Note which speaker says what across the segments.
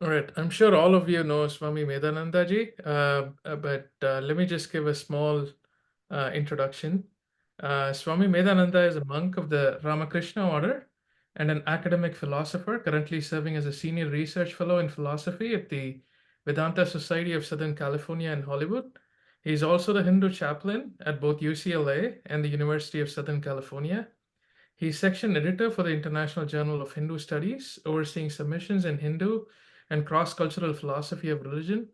Speaker 1: All right. I'm sure all of you know Swami Medhananda ji, but let me just give a small introduction. Swami Medhananda is a monk of the Ramakrishna order and an academic philosopher, currently serving as a senior research fellow in philosophy at the Vedanta Society of Southern California in Hollywood. He is also the Hindu chaplain at both UCLA and the University of Southern California. He's section editor for the International Journal of Hindu Studies, overseeing submissions in Hindu and cross-cultural philosophy of religion.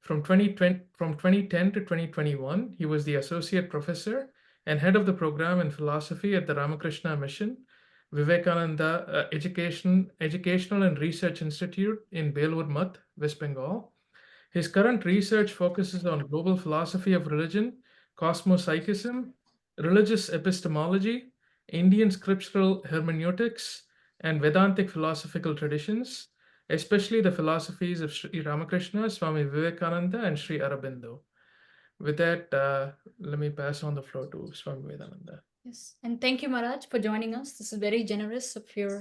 Speaker 1: From 2010 to 2021, he was the associate professor and head of the program in philosophy at the Ramakrishna Mission, Vivekananda Educational and Research Institute in Belur Math, West Bengal. His current research focuses on global philosophy of religion, cosmopsychism, religious epistemology, Indian scriptural hermeneutics, and Vedantic philosophical traditions, especially the philosophies of Sri Ramakrishna, Swami Vivekananda, and Sri Aurobindo. With that, let me pass on the floor to Swami Vedhananda.
Speaker 2: Yes, and thank you, Maharaj, for joining us. This is very generous of you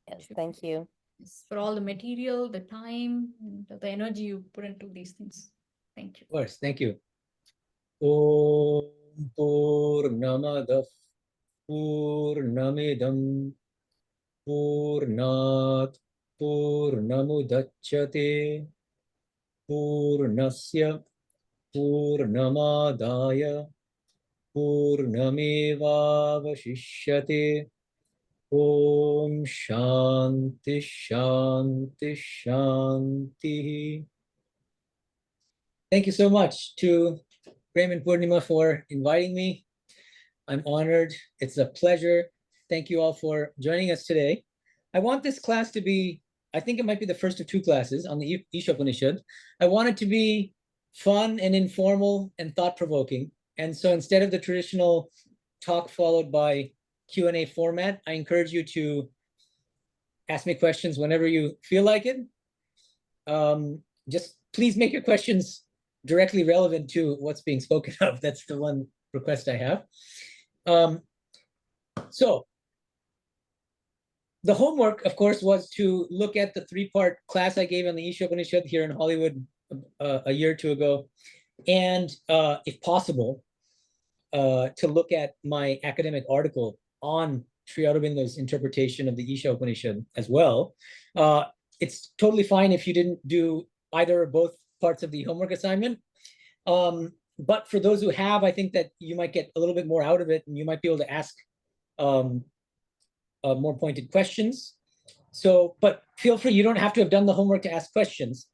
Speaker 3: Yes, thank you.
Speaker 2: yes, for all the material, the time, and the energy you put into these things. Thank you.
Speaker 4: Of course, thank you. Om Purnamadav Purnamidam Purnat Purnamudachyate Purnasya Purnamadaya Purnamevavashishyate. Om Shanti Shanti Shanti. Thank you so much to Prem and Purnima for inviting me. I'm honored. It's a pleasure. Thank you all for joining us today. I want this class to be, I think it might be the first of two classes on the Isha Upanishad. I want it to be fun and informal and thought-provoking. And so instead of the traditional talk followed by Q&A format, I encourage you to ask me questions whenever you feel like it. Just please make your questions directly relevant to what's being spoken of. That's the one request I have. So the homework, of course, was to look at the three-part class I gave on the Isha Upanishad here in Hollywood a year or two ago, and if possible, to look at my academic article on Sri Aurobindo's interpretation of the Isha Upanishad as well. It's totally fine if you didn't do either or both parts of the homework assignment. But for those who have, I think that you might get a little bit more out of it, and you might be able to ask more pointed questions. So, but feel free, you don't have to have done the homework to ask questions.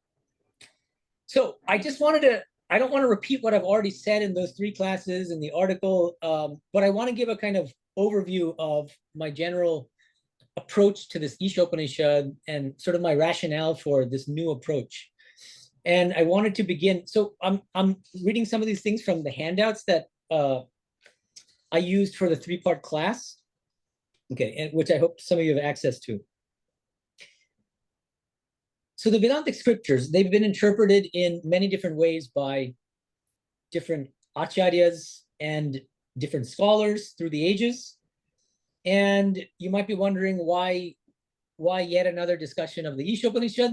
Speaker 4: So I just wanted to, I don't want to repeat what I've already said in those three classes in the article, but I want to give a kind of overview of my general approach to this Isha Upanishad and sort of my rationale for this new approach. And I wanted to begin, so I'm reading some of these things from the handouts that I used for the three-part class, okay, and which I hope some of you have access to. So the Vedantic scriptures, they've been interpreted in many different ways by different acharyas and different scholars through the ages. And you might be wondering why yet another discussion of the Isha Upanishad.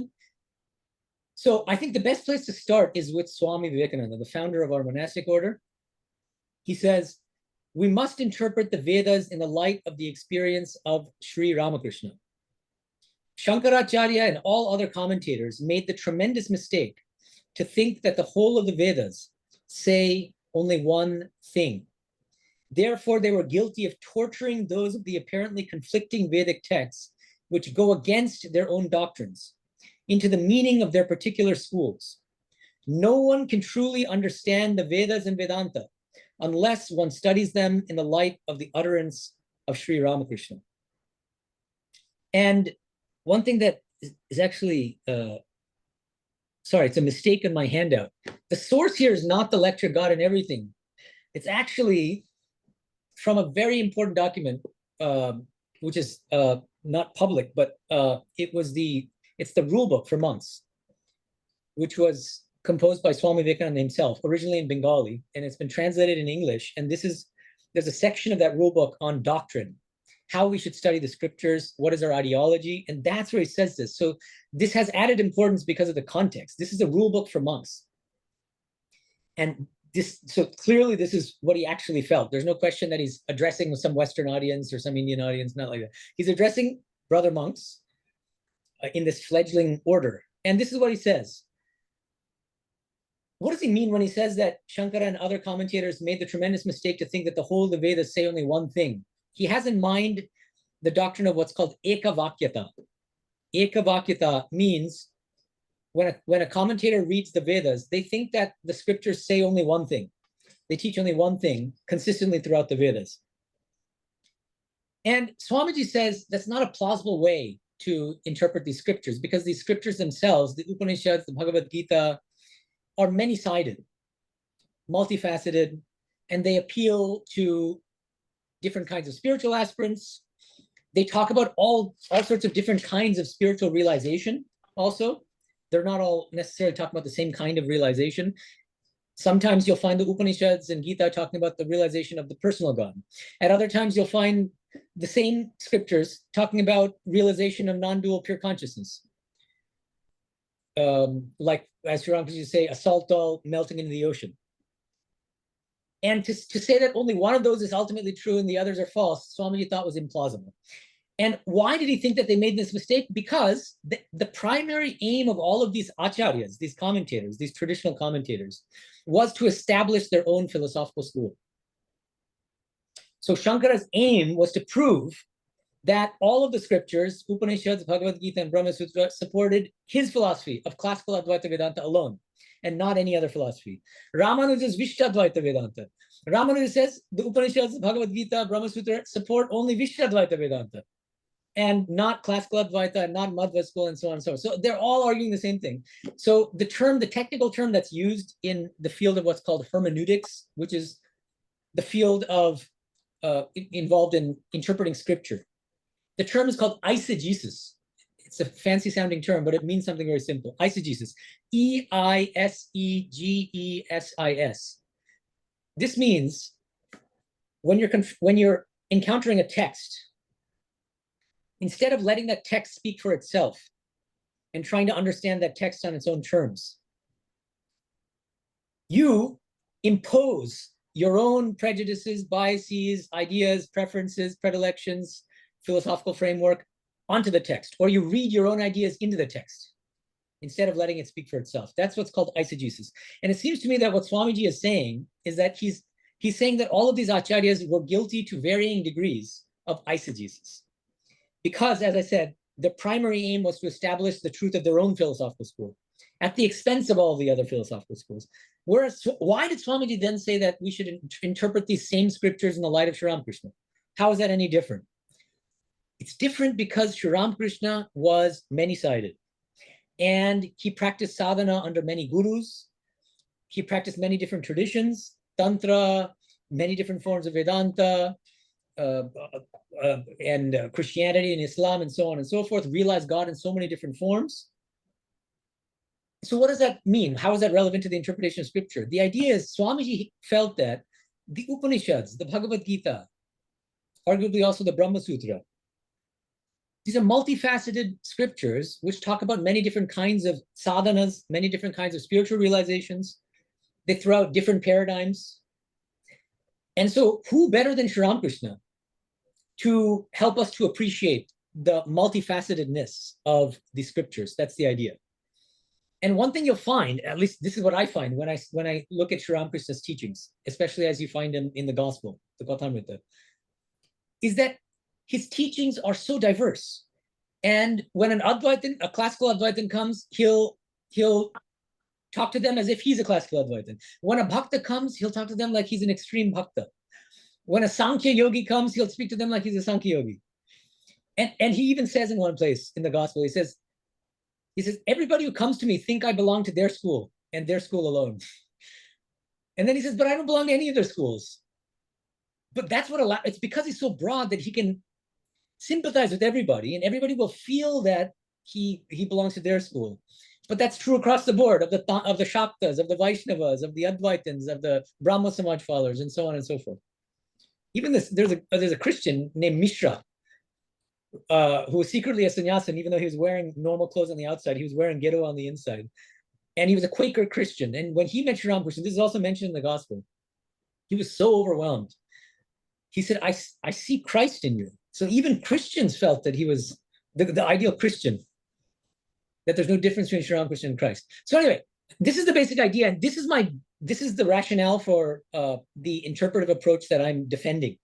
Speaker 4: So I think the best place to start is with Swami Vivekananda, the founder of our monastic order. He says, we must interpret the Vedas in the light of the experience of Sri Ramakrishna. Shankaracharya and all other commentators made the tremendous mistake to think that the whole of the Vedas say only one thing. Therefore, they were guilty of torturing those of the apparently conflicting Vedic texts which go against their own doctrines into the meaning of their particular schools. No one can truly understand the Vedas and Vedanta unless one studies them in the light of the utterance of Sri Ramakrishna. And one thing that is actually, sorry, it's a mistake in my handout. The source here is not the lecture God and Everything. It's actually from a very important document, which is not public, but it's the rule book for monks, which was composed by Swami Vivekananda himself, originally in Bengali, and it's been translated in English. And there's a section of that rule book on doctrine. how we should study the scriptures, what is our ideology, and that's where he says this. So this has added importance because of the context. This is a rule book for monks. And so clearly this is what he actually felt. There's no question that he's addressing some Western audience or some Indian audience, not like that. He's addressing brother monks in this fledgling order. And this is what he says. What does he mean when he says that Shankara and other commentators made the tremendous mistake to think that the whole of the Vedas say only one thing? He has in mind the doctrine of what's called ekavakyata. Ekavakyata means when a commentator reads the Vedas, they think that the scriptures say only one thing. They teach only one thing consistently throughout the Vedas. And Swamiji says that's not a plausible way to interpret these scriptures, because these scriptures themselves, the Upanishads, the Bhagavad Gita, are many-sided, multifaceted, and they appeal to different kinds of spiritual aspirants. They talk about all sorts of different kinds of spiritual realization also. They're not all necessarily talking about the same kind of realization. Sometimes you'll find the Upanishads and Gita talking about the realization of the personal God. At other times, you'll find the same scriptures talking about realization of non-dual pure consciousness. Like, as Sri Ramakrishna used to say, a salt doll melting into the ocean. And to say that only one of those is ultimately true and the others are false, Swamiji thought was implausible. And why did he think that they made this mistake? Because the primary aim of all of these acharyas, these commentators, these traditional commentators, was to establish their own philosophical school. So Shankara's aim was to prove that all of the scriptures, Upanishads, Bhagavad Gita, and Brahma Sutra, supported his philosophy of classical Advaita Vedanta alone, and not any other philosophy. Ramanuja's Vishtadvaita Vedanta. Ramanuja says the Upanishads, Bhagavad Gita, Brahma Sutra support only Vishtadvaita Vedanta, and not classical Advaita, and not Madhva school, and so on and so on. So they're all arguing the same thing. So the technical term that's used in the field of what's called hermeneutics, which is the field of involved in interpreting scripture, the term is called eisegesis. It's a fancy sounding term, but it means something very simple. Eisegesis, E-I-S-E-G-E-S-I-S. This means when you're encountering a text, instead of letting that text speak for itself and trying to understand that text on its own terms, you impose your own prejudices, biases, ideas, preferences, predilections, philosophical framework onto the text, or you read your own ideas into the text instead of letting it speak for itself. That's what's called eisegesis. And it seems to me that what Swamiji is saying is that he's saying that all of these acharyas were guilty to varying degrees of eisegesis. Because, as I said, the primary aim was to establish the truth of their own philosophical school at the expense of all the other philosophical schools. Whereas, why did Swamiji then say that we should interpret these same scriptures in the light of Sri Ramakrishna? How is that any different? It's different because Sri Ramakrishna was many-sided, and he practiced sadhana under many gurus. He practiced many different traditions, tantra, many different forms of Vedanta, and Christianity and Islam, and so on and so forth, realized God in so many different forms. So what does that mean? How is that relevant to the interpretation of scripture? The idea is Swamiji felt that the Upanishads, the Bhagavad Gita, arguably also the Brahma Sutra, these are multifaceted scriptures which talk about many different kinds of sadhanas, many different kinds of spiritual realizations. They throw out different paradigms. And so who better than Sri Ramakrishna to help us to appreciate the multifacetedness of these scriptures? That's the idea. And one thing you'll find, at least this is what I find when I look at Sri Ramakrishna's teachings, especially as you find them in the gospel, the Gautamrita, is that his teachings are so diverse. And when an Advaitin, a classical Advaitin comes, he'll talk to them as if he's a classical Advaitin. When a Bhakta comes, he'll talk to them like he's an extreme Bhakta. When a Sankhya yogi comes, he'll speak to them like he's a Sankhya yogi. And he even says in one place in the gospel, he says, everybody who comes to me think I belong to their school and their school alone. And then he says, but I don't belong to any of their schools. But that's what it's because he's so broad that he can sympathize with everybody, and everybody will feel that he belongs to their school. But that's true across the board of the Shaktas, of the Vaishnavas, of the Advaitins, of the Brahma Samaj followers, and so on and so forth. Even there's a Christian named Mishra who was secretly a sannyasin, even though he was wearing normal clothes on the outside, he was wearing ghetto on the inside. And he was a Quaker Christian. And when he met Sri Ramakrishna, this is also mentioned in the gospel, he was so overwhelmed. He said, I see Christ in you. So even Christians felt that he was the ideal Christian, that there's no difference between Sri Ramakrishna and Christ. So anyway, this is the basic idea. And this is the rationale for the interpretive approach that I'm defending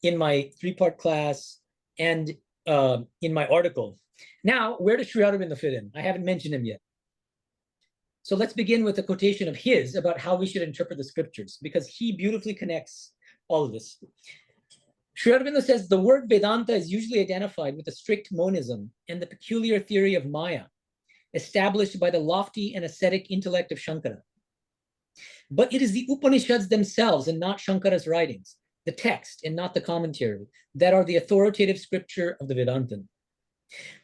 Speaker 4: in my 3-part class and in my article. Now, where does Sri Aurobindo fit in? I haven't mentioned him yet. So let's begin with a quotation of his about how we should interpret the scriptures, because he beautifully connects all of this. Sri Aurobindo says, the word Vedanta is usually identified with the strict monism and the peculiar theory of Maya, established by the lofty and ascetic intellect of Shankara. But it is the Upanishads themselves and not Shankara's writings, the text and not the commentary, that are the authoritative scripture of the Vedantin.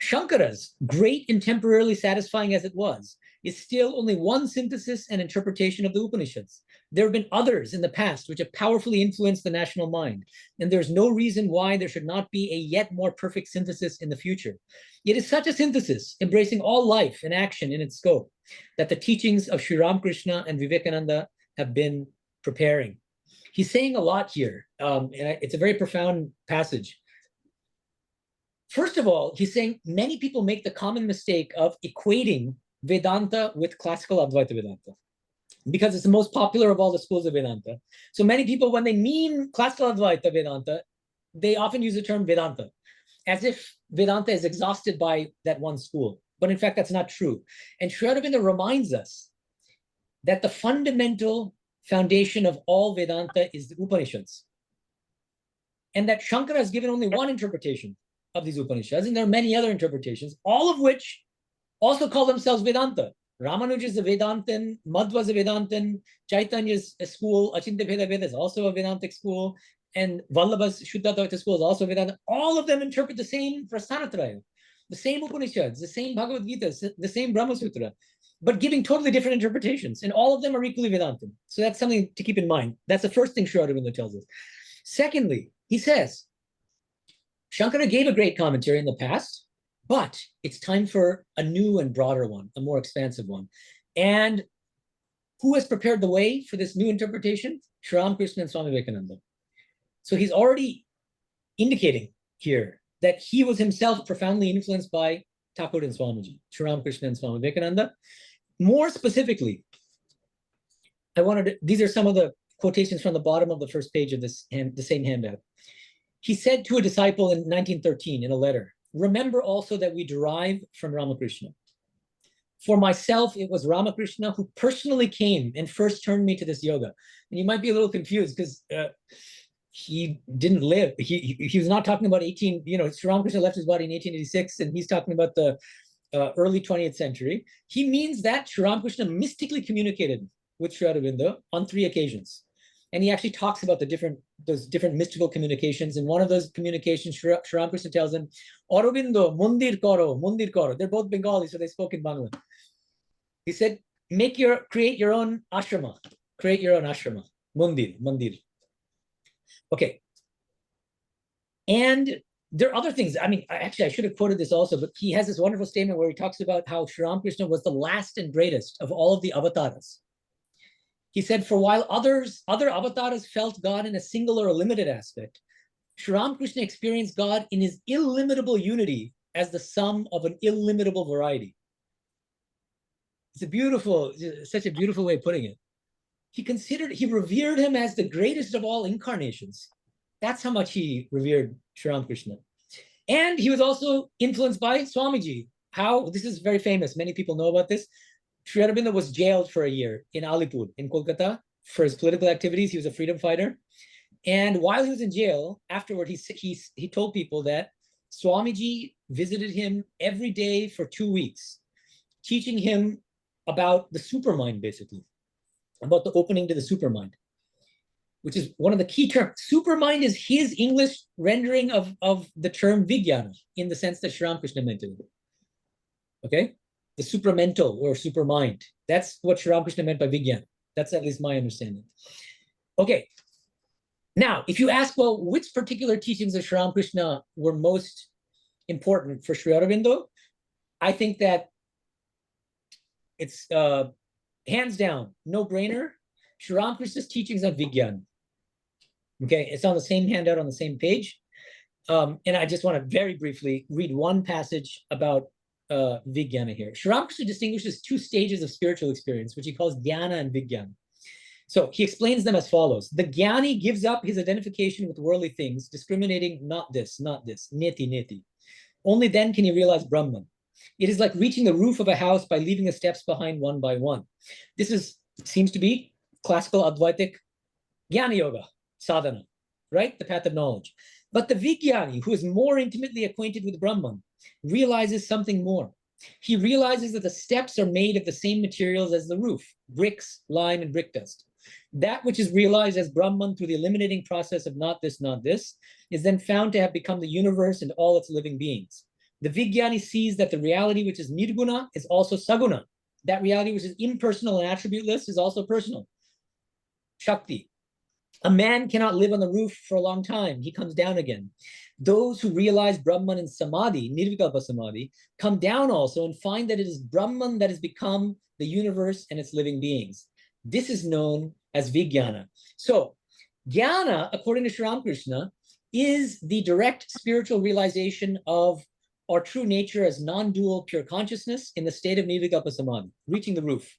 Speaker 4: Shankara's, great and temporarily satisfying as it was, is still only one synthesis and interpretation of the Upanishads. There have been others in the past which have powerfully influenced the national mind, and there's no reason why there should not be a yet more perfect synthesis in the future. It is such a synthesis, embracing all life and action in its scope, that the teachings of Sri Ramakrishna and Vivekananda have been preparing. He's saying a lot here, and it's a very profound passage. First of all, he's saying many people make the common mistake of equating Vedanta with classical Advaita Vedanta, because it's the most popular of all the schools of Vedanta. So many people, when they mean classical Advaita Vedanta, they often use the term Vedanta, as if Vedanta is exhausted by that one school. But in fact, that's not true. And Sri Aurobindo reminds us that the fundamental foundation of all Vedanta is the Upanishads, and that Shankara has given only one interpretation of these Upanishads, and there are many other interpretations, all of which also call themselves Vedanta. Ramanuja is a Vedantin, Madhva is a Vedantin, Chaitanya is a school, Achintya Bheda Veda is also a Vedantic school, and Vallabha's Shuddha Advaita school is also Vedanta. All of them interpret the same Prasthanatraya, the same Upanishads, the same Bhagavad Gita, the same Brahma Sutra, but giving totally different interpretations, and all of them are equally Vedantin. So that's something to keep in mind. That's the first thing Sri Aurobindo tells us. Secondly, he says, Shankara gave a great commentary in the past, but it's time for a new and broader one, a more expansive one. And who has prepared the way for this new interpretation? Sri Ramakrishna and Swami Medhananda. So he's already indicating here that he was himself profoundly influenced by Thakur and Swamiji, Sri Ramakrishna and Swami Medhananda. More specifically, these are some of the quotations from the bottom of the first page of this, the same handout. He said to a disciple in 1913 in a letter, remember also that we derive from Ramakrishna. For myself, it was Ramakrishna who personally came and first turned me to this yoga. And you might be a little confused because he didn't live. He was not talking about Sri Ramakrishna left his body in 1886, and he's talking about the early 20th century. He means that Sri Ramakrishna mystically communicated with Sri Aurobindo on 3 occasions. And he actually talks about those different mystical communications. In one of those communications, Sri Ramakrishna tells him, Aurobindo, mundir karo, mundir karo. They're both Bengali, so they spoke in Bangla. He said, create your own ashrama. Create your own ashrama. Mundir. Okay. And there are other things. I mean, actually, I should have quoted this also, but he has this wonderful statement where he talks about how Sri Ramakrishna was the last and greatest of all of the avatars. He said, for while other avatars felt God in a single or a limited aspect, Sri Ramakrishna experienced God in his illimitable unity as the sum of an illimitable variety. It's such a beautiful way of putting it. He revered him as the greatest of all incarnations. That's how much he revered Sri Ramakrishna. And he was also influenced by Swamiji. This is very famous. Many people know about this. Sri Aurobindo was jailed for a year in Alipur, in Kolkata, for his political activities. He was a freedom fighter. And while he was in jail, afterward, he told people that Swamiji visited him every day for 2 weeks, teaching him about the supermind, basically, about the opening to the supermind, which is one of the key terms. Supermind is his English rendering of the term Vijnana, in the sense that Sri Ramakrishna meant it. Okay? The supramental or supermind. That's what Sri Ramakrishna meant by Vijnana. That's at least my understanding. Okay. Now, if you ask, well, which particular teachings of Sri Ramakrishna were most important for Sri Aurobindo. I think that it's hands down, no-brainer. Sri Ramakrishna's teachings on Vigyan. Okay, it's on the same handout on the same page. And I just want to very briefly read one passage about Vijnana here. Sri Ramakrishna distinguishes two stages of spiritual experience, which he calls Dhyana and Vijnana. So he explains them as follows. The Jnani gives up his identification with worldly things, discriminating not this, neti, neti. Only then can he realize Brahman. It is like reaching the roof of a house by leaving the steps behind one by one. This seems to be classical Advaitic Jnana Yoga, sadhana, right? The path of knowledge. But the Vijnani, who is more intimately acquainted with Brahman, realizes something more. He realizes that the steps are made of the same materials as the roof, bricks, lime, and brick dust. That which is realized as Brahman through the eliminating process of not this, is then found to have become the universe and all its living beings. The Vijnani sees that the reality which is nirguna is also saguna. That reality which is impersonal and attributeless is also personal. Shakti. A man cannot live on the roof for a long time. He comes down again. Those who realize Brahman in Samadhi, Nirvikalpa Samadhi, come down also and find that it is Brahman that has become the universe and its living beings. This is known as Vijnana. So, Jnana, according to Sri Ramakrishna, is the direct spiritual realization of our true nature as non-dual pure consciousness in the state of Nirvikalpa Samadhi, reaching the roof.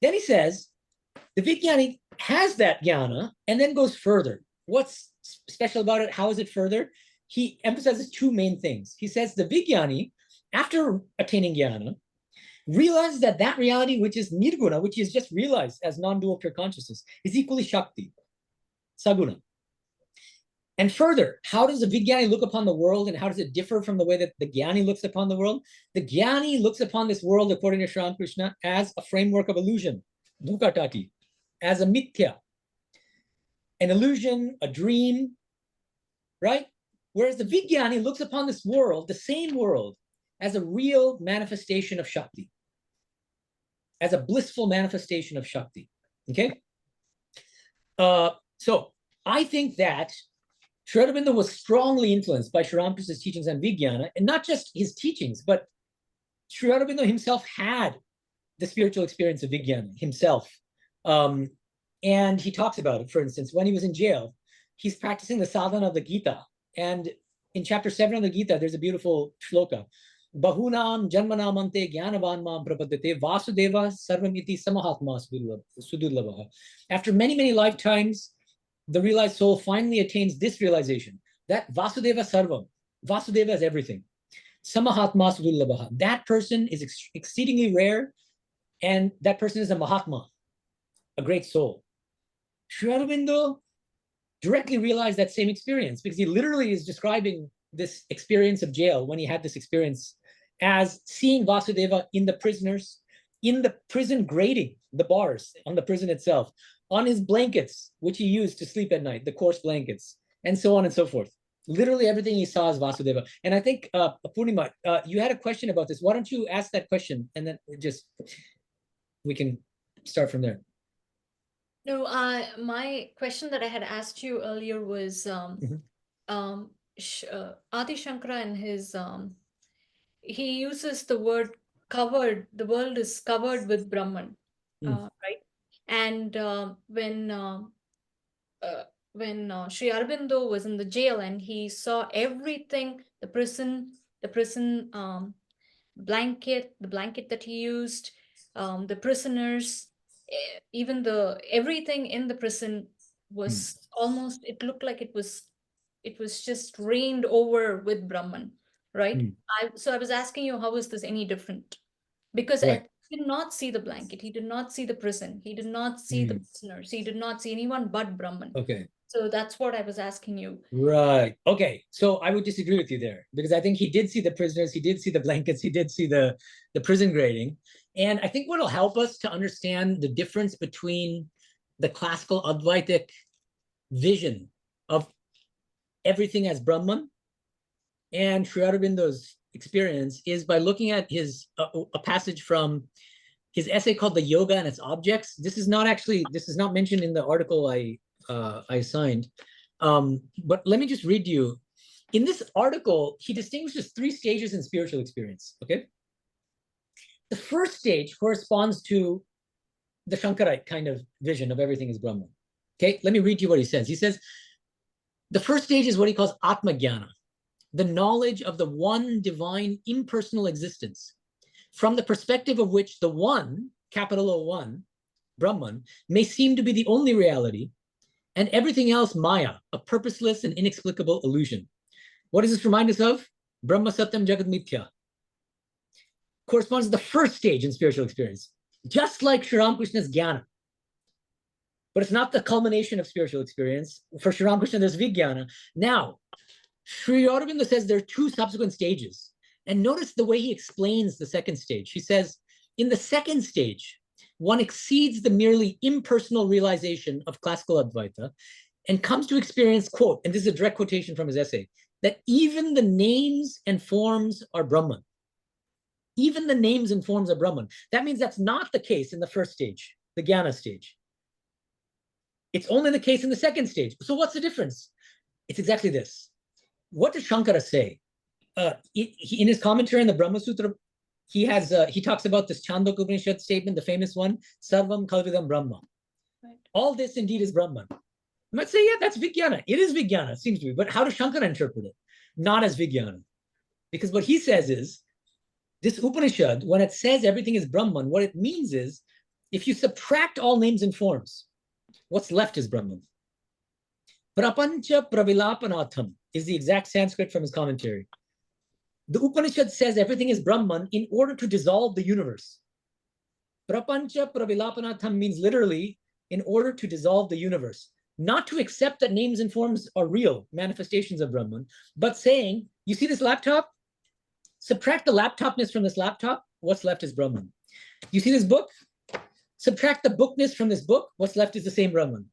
Speaker 4: Then he says, the Vijnani has that jnana and then goes further. What's special about it? How is it further? He emphasizes two main things. He says the Vijnani, after attaining jnana, realizes that that reality, which is nirguna, which is just realized as non-dual pure consciousness, is equally shakti, saguna. And further, how does the Vijnani look upon the world and how does it differ from the way that the Jnani looks upon the world? The Jnani looks upon this world, according to Sri Ramakrishna, as a framework of illusion, dukatati, as a mithya, an illusion, a dream, right? Whereas the Vijnani looks upon this world, the same world, as a real manifestation of Shakti, as a blissful manifestation of Shakti, okay? So I think that Sri Aurobindo was strongly influenced by Sri Ramakrishna's teachings on Vijnana, and not just his teachings, but Sri Aurobindo himself had the spiritual experience of Vijnana himself. And he talks about it, for instance, when he was in jail, he's practicing the sadhana of the Gita. And in chapter 7 of the Gita, there's a beautiful shloka. Bahunam janmanamante jnanavan mam prapadate vasudeva sarvam iti samahatma sudurlabha. After many, many lifetimes, the realized soul finally attains this realization, that Vasudeva sarvam, Vasudeva is everything. Samahatma sudurlabha. That person is exceedingly rare, and that person is a Mahatma, a great soul. Sri Aurobindo directly realized that same experience because he literally is describing this experience of jail when he had this experience as seeing Vasudeva in the prisoners, in the prison grating, the bars on the prison itself, on his blankets, which he used to sleep at night, the coarse blankets, and so on and so forth. Literally everything he saw is Vasudeva. And I think, Purnima, you had a question about this. Why don't you ask that question and then we can start from there.
Speaker 2: No, my question that I had asked you earlier was Adi Shankara and his he uses the word covered. The world is covered with Brahman, right? And when Sri Aurobindo was in the jail and he saw everything, the prison blanket, the blanket that he used, the prisoners, even everything in the prison was almost, it looked like it was just rained over with Brahman, right? So I was asking you, how is this any different? Because
Speaker 4: Right.
Speaker 2: he did not see the blanket, he did not see the prison, he did not see the prisoners, he did not see anyone but Brahman.
Speaker 4: Okay.
Speaker 2: So that's what I was asking you.
Speaker 4: Right. Okay. So I would disagree with you there because I think he did see the prisoners, he did see the blankets, he did see the prison grating. And I think what'll help us to understand the difference between the classical Advaitic vision of everything as Brahman and Sri Aurobindo's experience is by looking at his a passage from his essay called "The Yoga and Its Objects." This is not mentioned in the article I signed, but let me just read you In this article, he distinguishes 3 stages in spiritual experience, okay? The first stage corresponds to the Shankarite kind of vision of everything is Brahman. Okay, let me read to you what he says. He says, the first stage is what he calls Atma Jnana, the knowledge of the one divine impersonal existence, from the perspective of which the one, capital O1, Brahman, may seem to be the only reality, and everything else Maya, a purposeless and inexplicable illusion. What does this remind us of? Brahma Satyam Jagat Mithya. Corresponds to the first stage in spiritual experience, just like Sri Ramakrishna's Jnana. But it's not the culmination of spiritual experience. For Sri Ramakrishna, there's Vijnana. Now, Sri Aurobindo says there are 2 subsequent stages. And notice the way he explains the second stage. He says, in the second stage, one exceeds the merely impersonal realization of classical Advaita and comes to experience, quote, and this is a direct quotation from his essay, that even the names and forms are Brahman. Even the names and forms are Brahman. That means that's not the case in the first stage, the Jnana stage. It's only the case in the second stage. So what's the difference? It's exactly this. What does Shankara say? In his commentary on the Brahma Sutra, he talks about this Chandogya Upanishad statement, the famous one, Sarvam Kalvidam Brahma. Right. All this indeed is Brahman. You might say, yeah, that's Vijnana. It is Vijnana, seems to be. But how does Shankara interpret it? Not as Vijnana. Because what he says is, this Upanishad, when it says everything is Brahman, what it means is, if you subtract all names and forms, what's left is Brahman. Prapancha pravilapanatham is the exact Sanskrit from his commentary. The Upanishad says everything is Brahman in order to dissolve the universe. Prapancha pravilapanatham means literally in order to dissolve the universe. Not to accept that names and forms are real manifestations of Brahman, but saying, you see this laptop? Subtract the laptopness from this laptop, what's left is Brahman. You see this book? Subtract the bookness from this book, what's left is the same Brahman.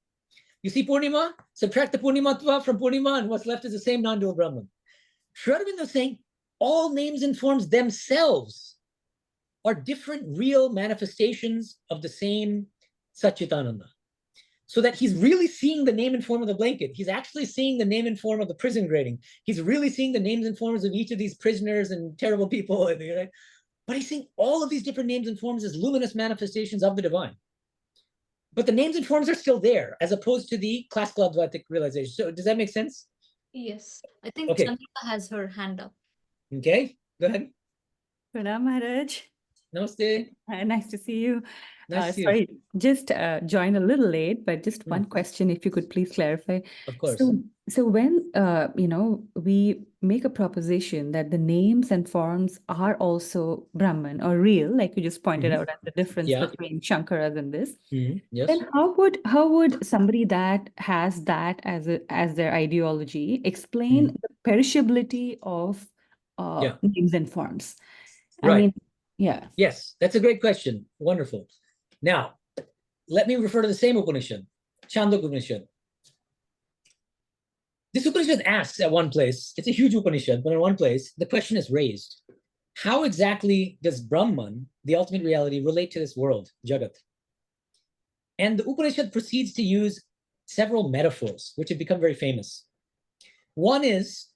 Speaker 4: You see Purnima? Subtract the Purnimatva from Purnima, and what's left is the same non-dual Brahman. Sri Aurobindo is saying all names and forms themselves are different real manifestations of the same Satchitananda. So that he's really seeing the name and form of the blanket. He's actually seeing the name and form of the prison grating. He's really seeing the names and forms of each of these prisoners and terrible people. Right? But he's seeing all of these different names and forms as luminous manifestations of the divine. But the names and forms are still there, as opposed to the classical Advaitic realization. So does that make sense?
Speaker 2: Yes. I think
Speaker 4: Okay.
Speaker 2: Chandrika has her hand up.
Speaker 4: Okay, go ahead.
Speaker 3: Pranam Maharaj.
Speaker 4: Namaste.
Speaker 3: Nice to see you.
Speaker 4: Nice to see you.
Speaker 3: Sorry, just joined a little late, but just one question, if you could please clarify.
Speaker 4: Of course.
Speaker 3: So when we make a proposition that the names and forms are also Brahman or real, like you just pointed out, as the difference between Shankaras and this,
Speaker 4: yes.
Speaker 3: then how would somebody that has that as their ideology explain the perishability of names and forms?
Speaker 4: Right.
Speaker 3: I mean, yeah.
Speaker 4: Yes, that's a great question. Wonderful. Now, let me refer to the same Upanishad, Chandogya Upanishad. This Upanishad asks at one place, it's a huge Upanishad, but in one place, the question is raised. How exactly does Brahman, the ultimate reality, relate to this world, Jagat? And the Upanishad proceeds to use several metaphors, which have become very famous. One is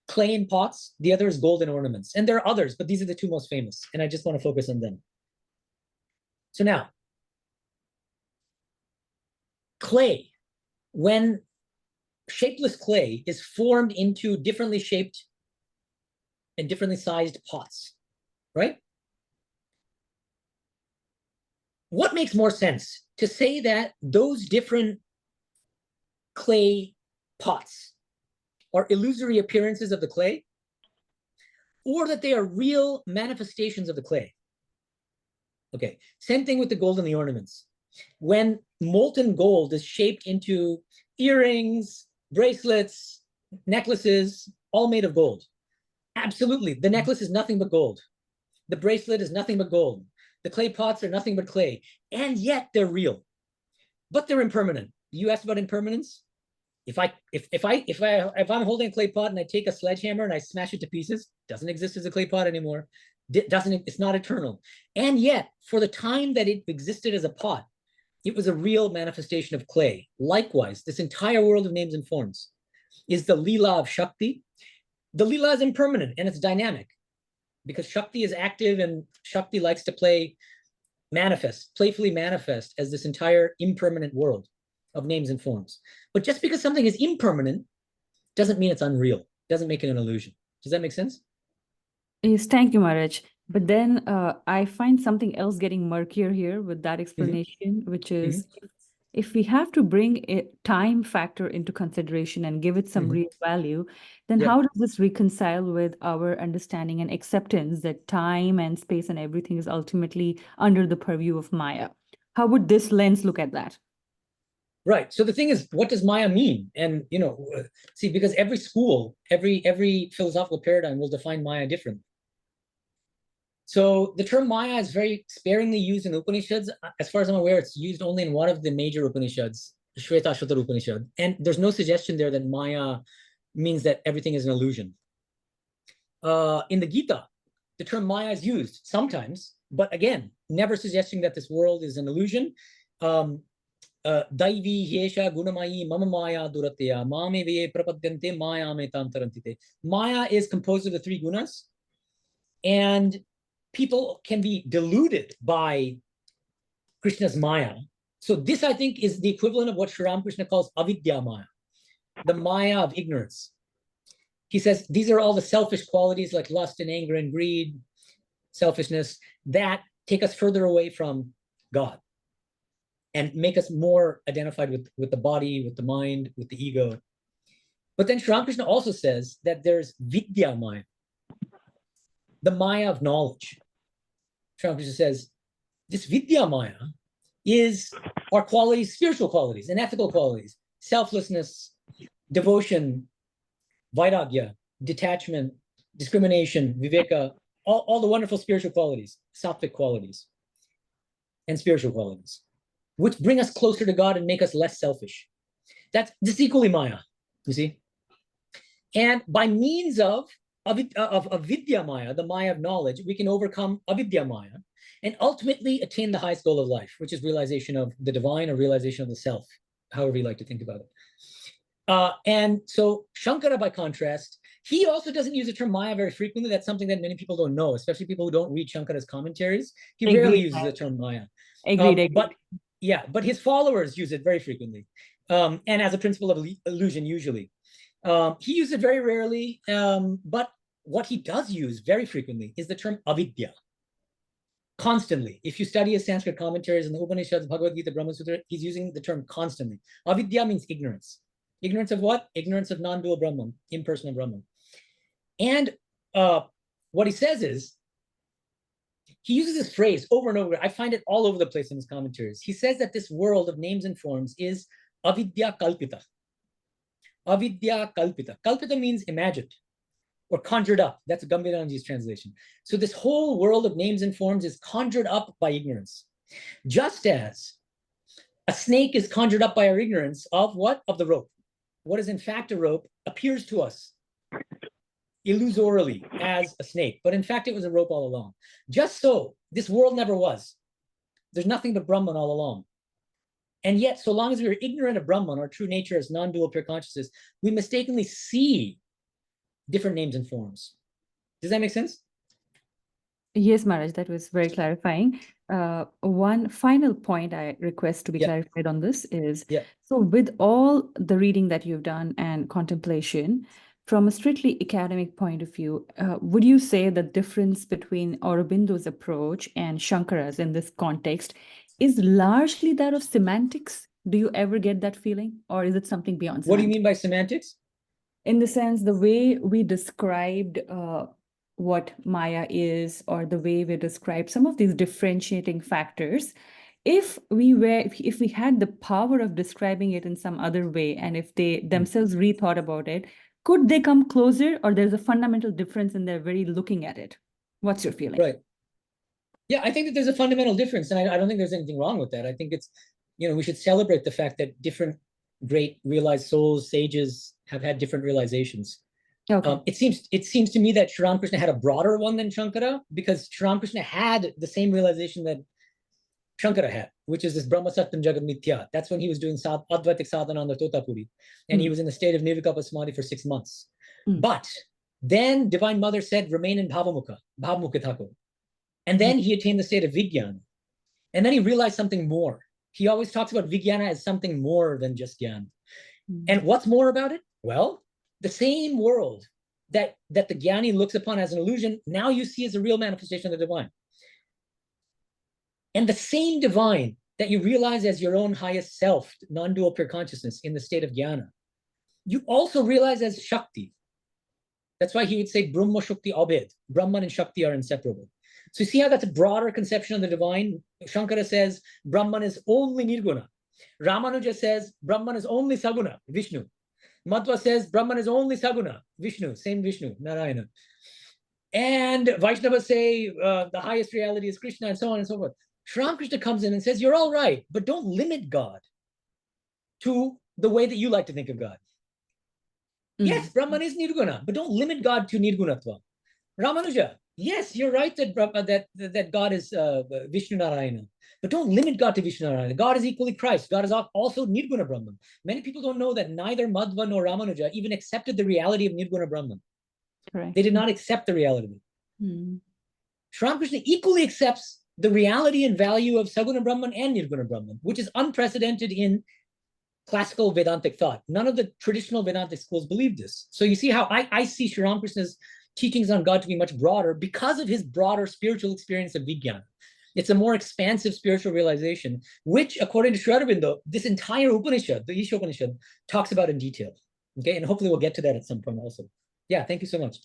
Speaker 4: clay in pots, the other is golden ornaments. And there are others, but these are the 2 most famous, and I just want to focus on them. So now, clay, when shapeless clay is formed into differently shaped and differently sized pots, right? What makes more sense? To say that those different clay pots are illusory appearances of the clay, or that they are real manifestations of the clay? Okay, same thing with the gold and the ornaments. When molten gold is shaped into earrings, bracelets, necklaces, all made of gold. Absolutely, the necklace is nothing but gold. The bracelet is nothing but gold. The clay pots are nothing but clay, and yet they're real, but they're impermanent. You asked about impermanence. If I'm holding a clay pot and I take a sledgehammer and I smash it to pieces, doesn't exist as a clay pot anymore. It's not eternal. And yet, for the time that it existed as a pot, it was a real manifestation of clay. Likewise, this entire world of names and forms. is the Leela of Shakti. The Leela is impermanent and it's dynamic because Shakti is active and Shakti likes to playfully manifest as this entire impermanent world of names and forms. But just because something is impermanent doesn't mean it's unreal, doesn't make it an illusion. Does that make sense?
Speaker 3: Yes, thank you, Maharaj. But then I find something else getting murkier here with that explanation, which is if we have to bring a time factor into consideration and give it some real value, then how does this reconcile with our understanding and acceptance that time and space and everything is ultimately under the purview of Maya? How would this lens look at that?
Speaker 4: Right. So the thing is, what does Maya mean? And, see, because every school, every philosophical paradigm will define Maya differently. So the term Maya is very sparingly used in Upanishads. As far as I'm aware, it's used only in one of the major Upanishads, Shvetashvatara Upanishad. And there's no suggestion there that Maya means that everything is an illusion. In the Gita, the term Maya is used sometimes, but again, never suggesting that this world is an illusion. Daivi Hesha Gunamayi Mama Maya Duratya Mame Ve Prapadyante Maya Me Tantarantite. Maya is composed of the three gunas, and people can be deluded by Krishna's Maya. So this, I think, is the equivalent of what Sri Ramakrishna calls avidya Maya, the Maya of ignorance. He says these are all the selfish qualities like lust and anger and greed, selfishness, that take us further away from God and make us more identified with the body, with the mind, with the ego. But then Sri Ramakrishna also says that there's vidya Maya, the Maya of knowledge. Sri Ramakrishna says this vidya Maya is our qualities, spiritual qualities and ethical qualities, selflessness, devotion, vairagya, detachment, discrimination, viveka, all the wonderful spiritual qualities, sattvic qualities, and spiritual qualities, which bring us closer to God and make us less selfish. This equally Maya, you see? And by means of vidya Maya, the Maya of knowledge, we can overcome avidya Maya and ultimately attain the highest goal of life, which is realization of the divine or realization of the self, however you like to think about it. And so Shankara, by contrast, he also doesn't use the term Maya very frequently. That's something that many people don't know, especially people who don't read Shankara's commentaries. He rarely uses the term Maya.
Speaker 3: Agreed.
Speaker 4: But his followers use it very frequently, and as a principle of illusion, usually. He uses it very rarely, but what he does use very frequently is the term avidya. Constantly. If you study his Sanskrit commentaries in the Upanishads, Bhagavad Gita, Brahma Sutra, he's using the term constantly. Avidya means ignorance. Ignorance of what? Ignorance of non-dual Brahman, impersonal Brahman. And what he says is, he uses this phrase over and over. I find it all over the place in his commentaries. He says that this world of names and forms is avidya kalpita. Avidya kalpita. Kalpita means imagined or conjured up. That's Gambhiranji's translation. So this whole world of names and forms is conjured up by ignorance. Just as a snake is conjured up by our ignorance of what? Of the rope. What is in fact a rope appears to us illusorily as a snake, but in fact it was a rope all along. Just so, this world never was. There's nothing but Brahman all along. And yet, so long as we are ignorant of Brahman, our true nature as non-dual pure consciousness, we mistakenly see different names and forms. Does that make sense?
Speaker 3: Yes, Maharaj, that was very clarifying. One final point I request to be clarified on this is, so with all the reading that you've done and contemplation, from a strictly academic point of view, would you say the difference between Aurobindo's approach and Shankara's in this context is largely that of semantics? Do you ever get that feeling? Or is it something beyond semantics?
Speaker 4: What do you mean by semantics?
Speaker 3: In the sense, the way we described what Maya is, or the way we describe some of these differentiating factors, if we had the power of describing it in some other way, and if they themselves rethought about it, could they come closer, or there's a fundamental difference in their very looking at it? What's your feeling?
Speaker 4: Right. Yeah, I think that there's a fundamental difference, and I don't think there's anything wrong with that. I think it's, we should celebrate the fact that different great realized souls, sages, have had different realizations. Okay. It seems to me that Sri Ramakrishna had a broader one than Shankara, because Sri Ramakrishna had the same realization that Shankara had, which is this Brahma Satyam Jagat Mithya. That's when he was doing Advaitic sadhana on the Totapuri. And he was in the state of Nirvikalpa Samadhi for 6 months. But then Divine Mother said, remain in Bhavamukha Thako. And then he attained the state of Vijnana. And then he realized something more. He always talks about Vijnana as something more than just Jnana. And what's more about it? Well, the same world that the Jnani looks upon as an illusion, now you see as a real manifestation of the divine. And the same divine that you realize as your own highest self, non-dual pure consciousness in the state of Jnana, you also realize as Shakti. That's why he would say Brahma Shakti Abed. Brahman and Shakti are inseparable. So you see how that's a broader conception of the divine? Shankara says Brahman is only Nirguna. Ramanuja says Brahman is only Saguna, Vishnu. Madhva says Brahman is only Saguna, Vishnu, same Vishnu, Narayana. And Vaishnavas say the highest reality is Krishna, and so on and so forth. Sri Ramakrishna comes in and says, you're all right, but don't limit God to the way that you like to think of God. Yes, Brahman is Nirguna, but don't limit God to Nirgunatva. Ramanuja, yes, you're right that God is Vishnu Narayana, but don't limit God to Vishnu Narayana. God is equally Christ. God is also Nirguna Brahman. Many people don't know that neither Madhva nor Ramanuja even accepted the reality of Nirguna Brahman.
Speaker 3: Correct.
Speaker 4: They did not accept the reality of it. Sri Ramakrishna equally accepts the reality and value of Saguna Brahman and Nirguna Brahman, which is unprecedented in classical Vedantic thought. None of the traditional Vedantic schools believe this. So you see how I see Sri Ramakrishna's teachings on God to be much broader because of his broader spiritual experience of Vijnana. It's a more expansive spiritual realization, which, according to Sri Aurobindo, this entire Upanishad, the Isha Upanishad, talks about in detail. Okay, and hopefully we'll get to that at some point also. Yeah, thank you so much.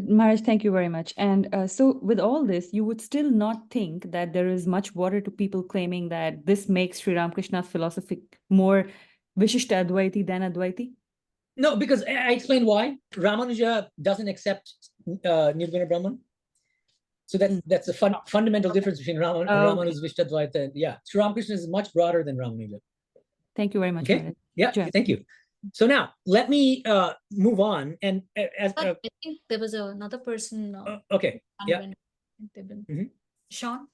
Speaker 3: Maharaj, thank you very much. And so with all this, you would still not think that there is much water to people claiming that this makes Sri Ramakrishna's philosophy more Vishishta Advaiti than Advaiti?
Speaker 4: No, because I explained why. Ramanuja doesn't accept Nirguna Brahman. So that's a fundamental difference between Ramanuja's Vishtadvaita. Yeah, Sri Ramakrishna is much broader than Ramanuja.
Speaker 3: Thank you very much.
Speaker 4: Okay. Yeah, thank you. So now let me move on. And
Speaker 2: I think there was another person.
Speaker 4: Okay. Yeah.
Speaker 2: Sean.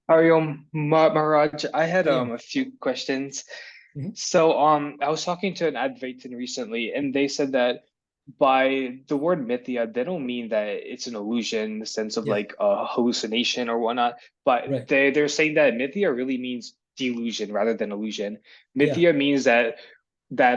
Speaker 5: Hariom Maharaj, I had a few questions. So I was talking to an Advaitin recently, and they said that by the word mithya, they don't mean that it's an illusion in the sense of like a hallucination or whatnot, but they're saying that mithya really means delusion rather than illusion. Mithya means that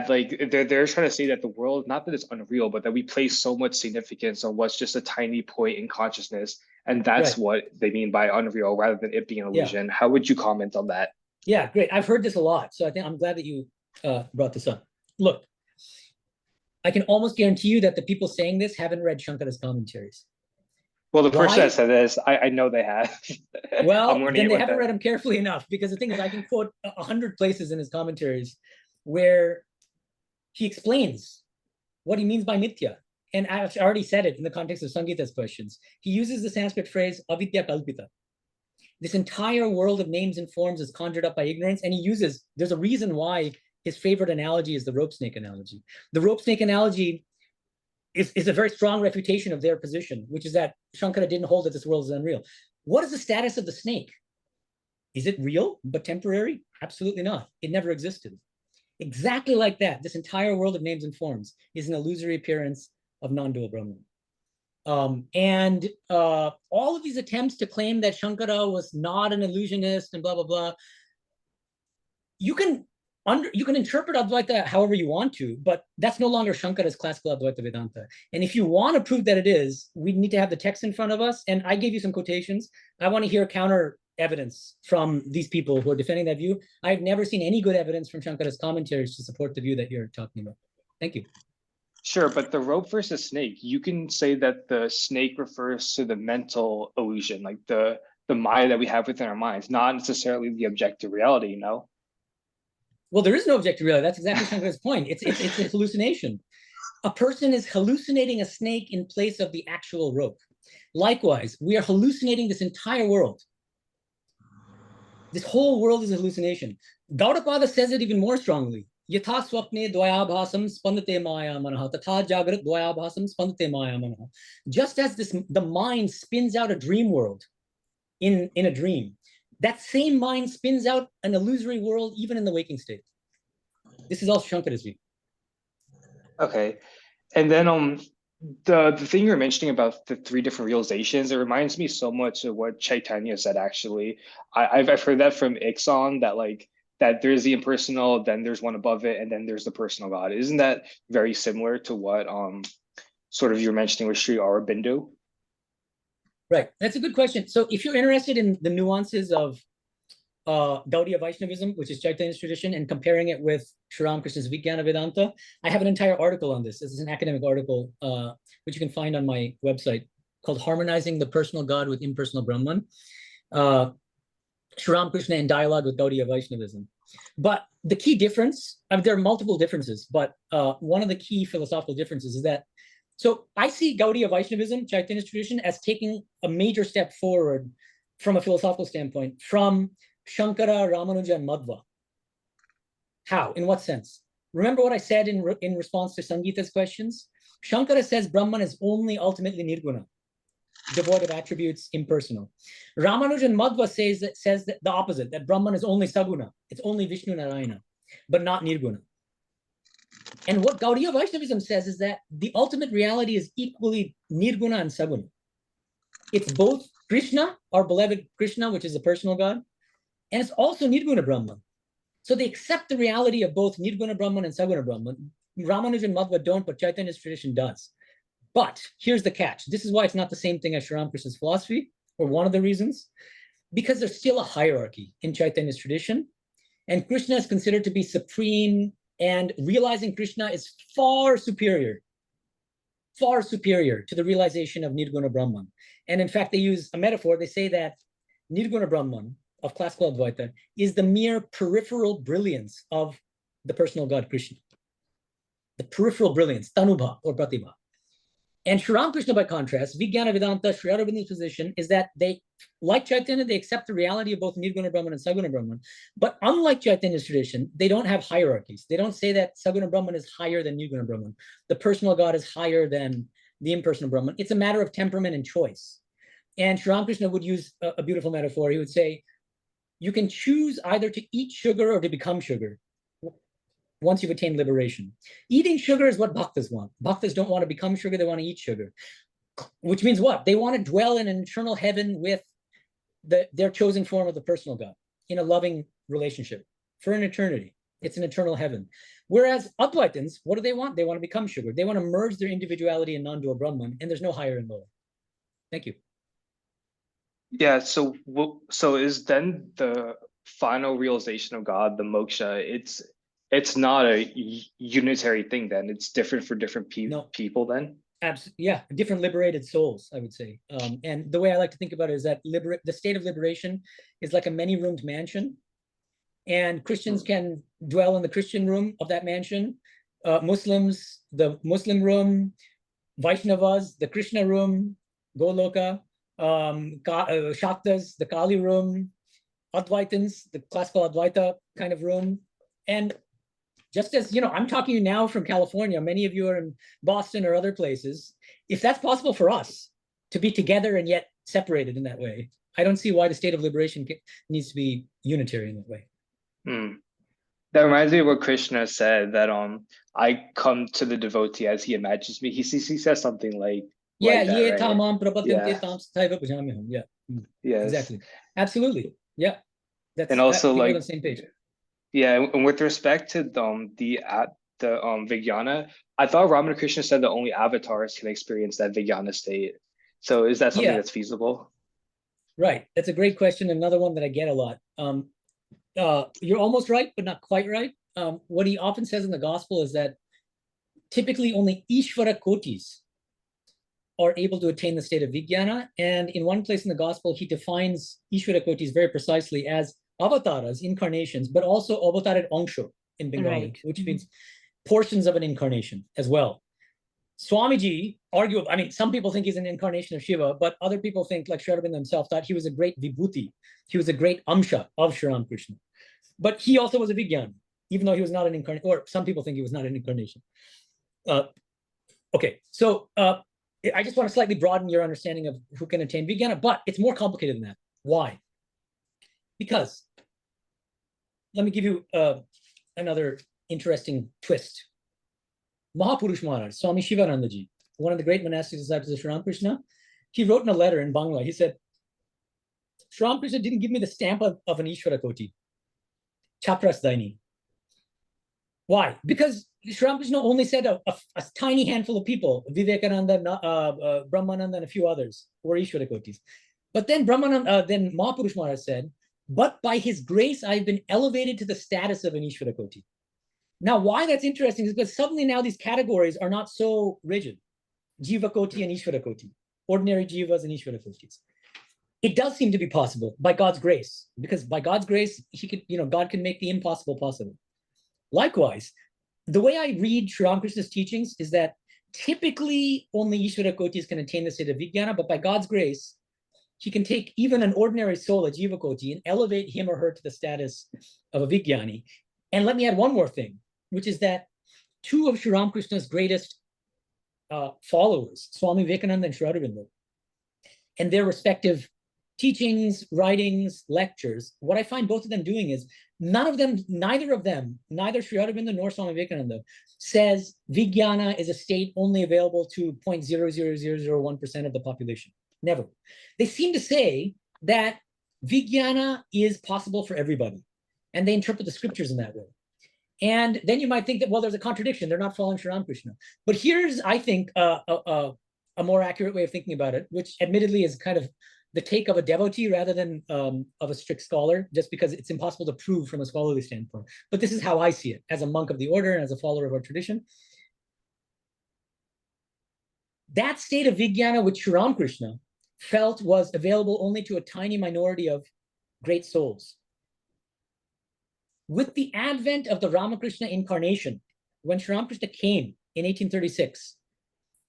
Speaker 5: like they're trying to say that the world, not that it's unreal, but that we place so much significance on what's just a tiny point in consciousness, and that's what they mean by unreal rather than it being an illusion. How would you comment on that?
Speaker 4: Yeah, great. I've heard this a lot, so I think I'm glad that you brought this up. Look, I can almost guarantee you that the people saying this haven't read Shankara's commentaries.
Speaker 5: Well, the person that said this, I know they have.
Speaker 4: Well, then they haven't read them carefully enough, because the thing is, I can quote 100 places in his commentaries where he explains what he means by mithya. And I've already said it in the context of Sangeeta's questions. He uses the Sanskrit phrase avidya kalpita. This entire world of names and forms is conjured up by ignorance, and there's a reason why his favorite analogy is the rope snake analogy. The rope snake analogy is a very strong refutation of their position, which is that Shankara didn't hold that this world is unreal. What is the status of the snake? Is it real but temporary? Absolutely not. It never existed. Exactly like that, this entire world of names and forms is an illusory appearance of non-dual Brahman. And all of these attempts to claim that Shankara was not an illusionist and blah, blah, blah, you can interpret Advaita however you want to, but that's no longer Shankara's classical Advaita Vedanta. And if you want to prove that it is, we need to have the text in front of us. And I gave you some quotations. I want to hear counter evidence from these people who are defending that view. I've never seen any good evidence from Shankara's commentaries to support the view that you're talking about. Thank you.
Speaker 5: Sure, but the rope versus snake, you can say that the snake refers to the mental illusion, like the Maya that we have within our minds, not necessarily the objective reality, you know?
Speaker 4: Well, there is no objective reality. That's exactly Shankara's point. It's a hallucination. A person is hallucinating a snake in place of the actual rope. Likewise, we are hallucinating this entire world. This whole world is a hallucination. Gaudapada says it even more strongly. Yatha swapne dvayabhasam spandate maya manaha tatha jagrat dvayabhasam spandate maya manaha. Just as the mind spins out a dream world in a dream, that same mind spins out an illusory world even in the waking state. This is all Shankara's view.
Speaker 5: Okay. And then the thing you're mentioning about the 3 different realizations, it reminds me so much of what Chaitanya said, actually. I've heard that from Iksan, that like that there's the impersonal, then there's one above it, and then there's the personal God. Isn't that very similar to what sort of you're mentioning with Sri Aurobindo?
Speaker 4: Right. That's a good question. So if you're interested in the nuances of Gaudiya Vaishnavism, which is Chaitanya's tradition, and comparing it with Sri Ramakrishna's Vijnana Vedanta, I have an entire article on this. This is an academic article, which you can find on my website, called Harmonizing the Personal God with Impersonal Brahman. Sri Ramakrishna in dialogue with Gaudiya Vaishnavism. But the key difference, I mean, there are multiple differences, but one of the key philosophical differences is that, so I see Gaudiya Vaishnavism, Chaitanya's tradition, as taking a major step forward from a philosophical standpoint from Shankara, Ramanuja, and Madhva. How? In what sense? Remember what I said in response to Sangeeta's questions? Shankara says Brahman is only ultimately nirguna, devoid of attributes, impersonal. Ramanuja and Madhva says that the opposite, that Brahman is only saguna, it's only Vishnu Narayana, but not nirguna. And what Gaudiya Vaishnavism says is that the ultimate reality is equally nirguna and saguna. It's both Krishna, our beloved Krishna, which is the personal God, and it's also nirguna Brahman. So they accept the reality of both nirguna Brahman and saguna Brahman. Ramanuja and Madhva don't, but Chaitanya's tradition does. But here's the catch. This is why it's not the same thing as Sri Ramakrishna's philosophy, or one of the reasons, because there's still a hierarchy in Chaitanya's tradition, and Krishna is considered to be supreme, and realizing Krishna is far superior to the realization of Nirguna Brahman. And in fact, they use a metaphor. They say that Nirguna Brahman of classical Advaita is the mere peripheral brilliance of the personal God Krishna. The peripheral brilliance, Tanubha or Pratibha. And Sri Ramakrishna, by contrast, Vijnana Vedanta, Sri Aurobindo's position is that they, like Chaitanya, they accept the reality of both Nirguna Brahman and Saguna Brahman. But unlike Chaitanya's tradition, they don't have hierarchies. They don't say that Saguna Brahman is higher than Nirguna Brahman. The personal God is higher than the impersonal Brahman. It's a matter of temperament and choice. And Sri Ramakrishna would use a beautiful metaphor. He would say, you can choose either to eat sugar or to become sugar once you've attained liberation. Eating sugar is what bhaktas want. Bhaktas don't want to become sugar, they want to eat sugar. Which means what? They want to dwell in an eternal heaven with their chosen form of the personal God in a loving relationship for an eternity. It's an eternal heaven. Whereas Advaitins, what do they want? They want to become sugar. They want to merge their individuality in non-dual Brahman, and there's no higher and lower. Thank you.
Speaker 5: Yeah, so is then the final realization of God, the moksha, it's not a unitary thing then. It's different for different people then?
Speaker 4: Absolutely, yeah, different liberated souls, I would say. And the way I like to think about it is that the state of liberation is like a many-roomed mansion, and Christians can dwell in the Christian room of that mansion, Muslims, the Muslim room, Vaishnavas, the Krishna room, Goloka, Shaktas, the Kali room, Advaitins, the classical Advaita kind of room. And just as, I'm talking to you now from California, many of you are in Boston or other places. If that's possible for us to be together and yet separated in that way, I don't see why the state of liberation needs to be unitary in that way.
Speaker 5: That reminds me of what Krishna said, that I come to the devotee as he imagines me. He says something like that, right?
Speaker 4: Yeah.
Speaker 5: Yes.
Speaker 4: Exactly. Absolutely. Yeah.
Speaker 5: And also
Speaker 4: we're on the same page.
Speaker 5: Yeah, and with respect to the Vijnana, I thought Ramana Krishna said that only avatars can experience that Vijnana state. So is that something that's feasible?
Speaker 4: Right. That's a great question. Another one that I get a lot. You're almost right, but not quite right. What he often says in the gospel is that typically only Ishvara Kotis are able to attain the state of Vijnana. And in one place in the gospel, he defines Ishvara Kotis very precisely as avatars, incarnations, but also avatared angsho in Bengali, which means portions of an incarnation as well. Swamiji, some people think he's an incarnation of Shiva, but other people think, like Sri Aurobindo himself, thought he was a great vibhuti. He was a great amsha of Sri Ramakrishna. But he also was a Vijnana, even though he was not an incarnation, or some people think he was not an incarnation. Okay, so I just want to slightly broaden your understanding of who can attain Vijnana, but it's more complicated than that. Why? Because, let me give you another interesting twist. Mahapurush Maharaj, Swami Shivanandaji, one of the great monastic disciples of Sri Ramakrishna, he wrote in a letter in Bangla, he said, Sri Ramakrishna didn't give me the stamp of an Ishvara Koti, Chapras Daini. Why? Because Sri Ramakrishna only said a tiny handful of people, Vivekananda, Brahmananda, and a few others were Ishvara Kotis. But then then Mahapurush Maharaj said, but by his grace, I've been elevated to the status of an Ishvara Koti. Now, why that's interesting is because suddenly now these categories are not so rigid. Jiva Koti and Ishvara Koti, ordinary Jivas and Ishvara Kotis. It does seem to be possible by God's grace, because by God's grace, he could, God can make the impossible possible. Likewise, the way I read Sri Ramakrishna's teachings is that typically only Ishvara Kotis can attain the state of Vijnana, but by God's grace, he can take even an ordinary soul, a Jiva Koti, and elevate him or her to the status of a Vijnani. And let me add one more thing, which is that two of Sri Ramakrishna's greatest followers, Swami Medhananda and Sri Aurobindo, and their respective teachings, writings, lectures, what I find both of them doing is neither Sri Aurobindo nor Swami Medhananda says Vijnana is a state only available to 0.00001% of the population. Never. They seem to say that Vijnana is possible for everybody, and they interpret the scriptures in that way. And then you might think that, well, there's a contradiction. They're not following Sri Ramakrishna. But here's, I think, a more accurate way of thinking about it, which admittedly is kind of the take of a devotee rather than of a strict scholar, just because it's impossible to prove from a scholarly standpoint. But this is how I see it as a monk of the order and as a follower of our tradition. That state of Vijnana, which Sri Ramakrishna felt was available only to a tiny minority of great souls. With the advent of the Ramakrishna incarnation, when Sri Ramakrishna came in 1836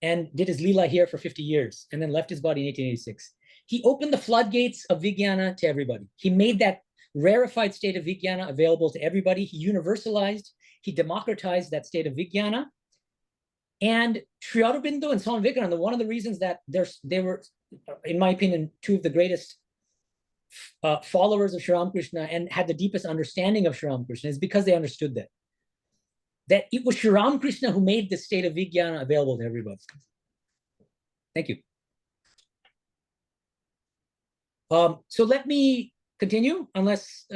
Speaker 4: and did his Leela here for 50 years and then left his body in 1886, he opened the floodgates of Vijnana to everybody. He made that rarefied state of Vijnana available to everybody. He universalized, he democratized that state of Vijnana. And Sri Aurobindo and Swami Medhananda, one of the reasons that they were, in my opinion, two of the greatest followers of Sri Ramakrishna and had the deepest understanding of Sri Ramakrishna is because they understood that it was Sri Ramakrishna who made the state of Vijnana available to everybody. Thank you. So let me continue, unless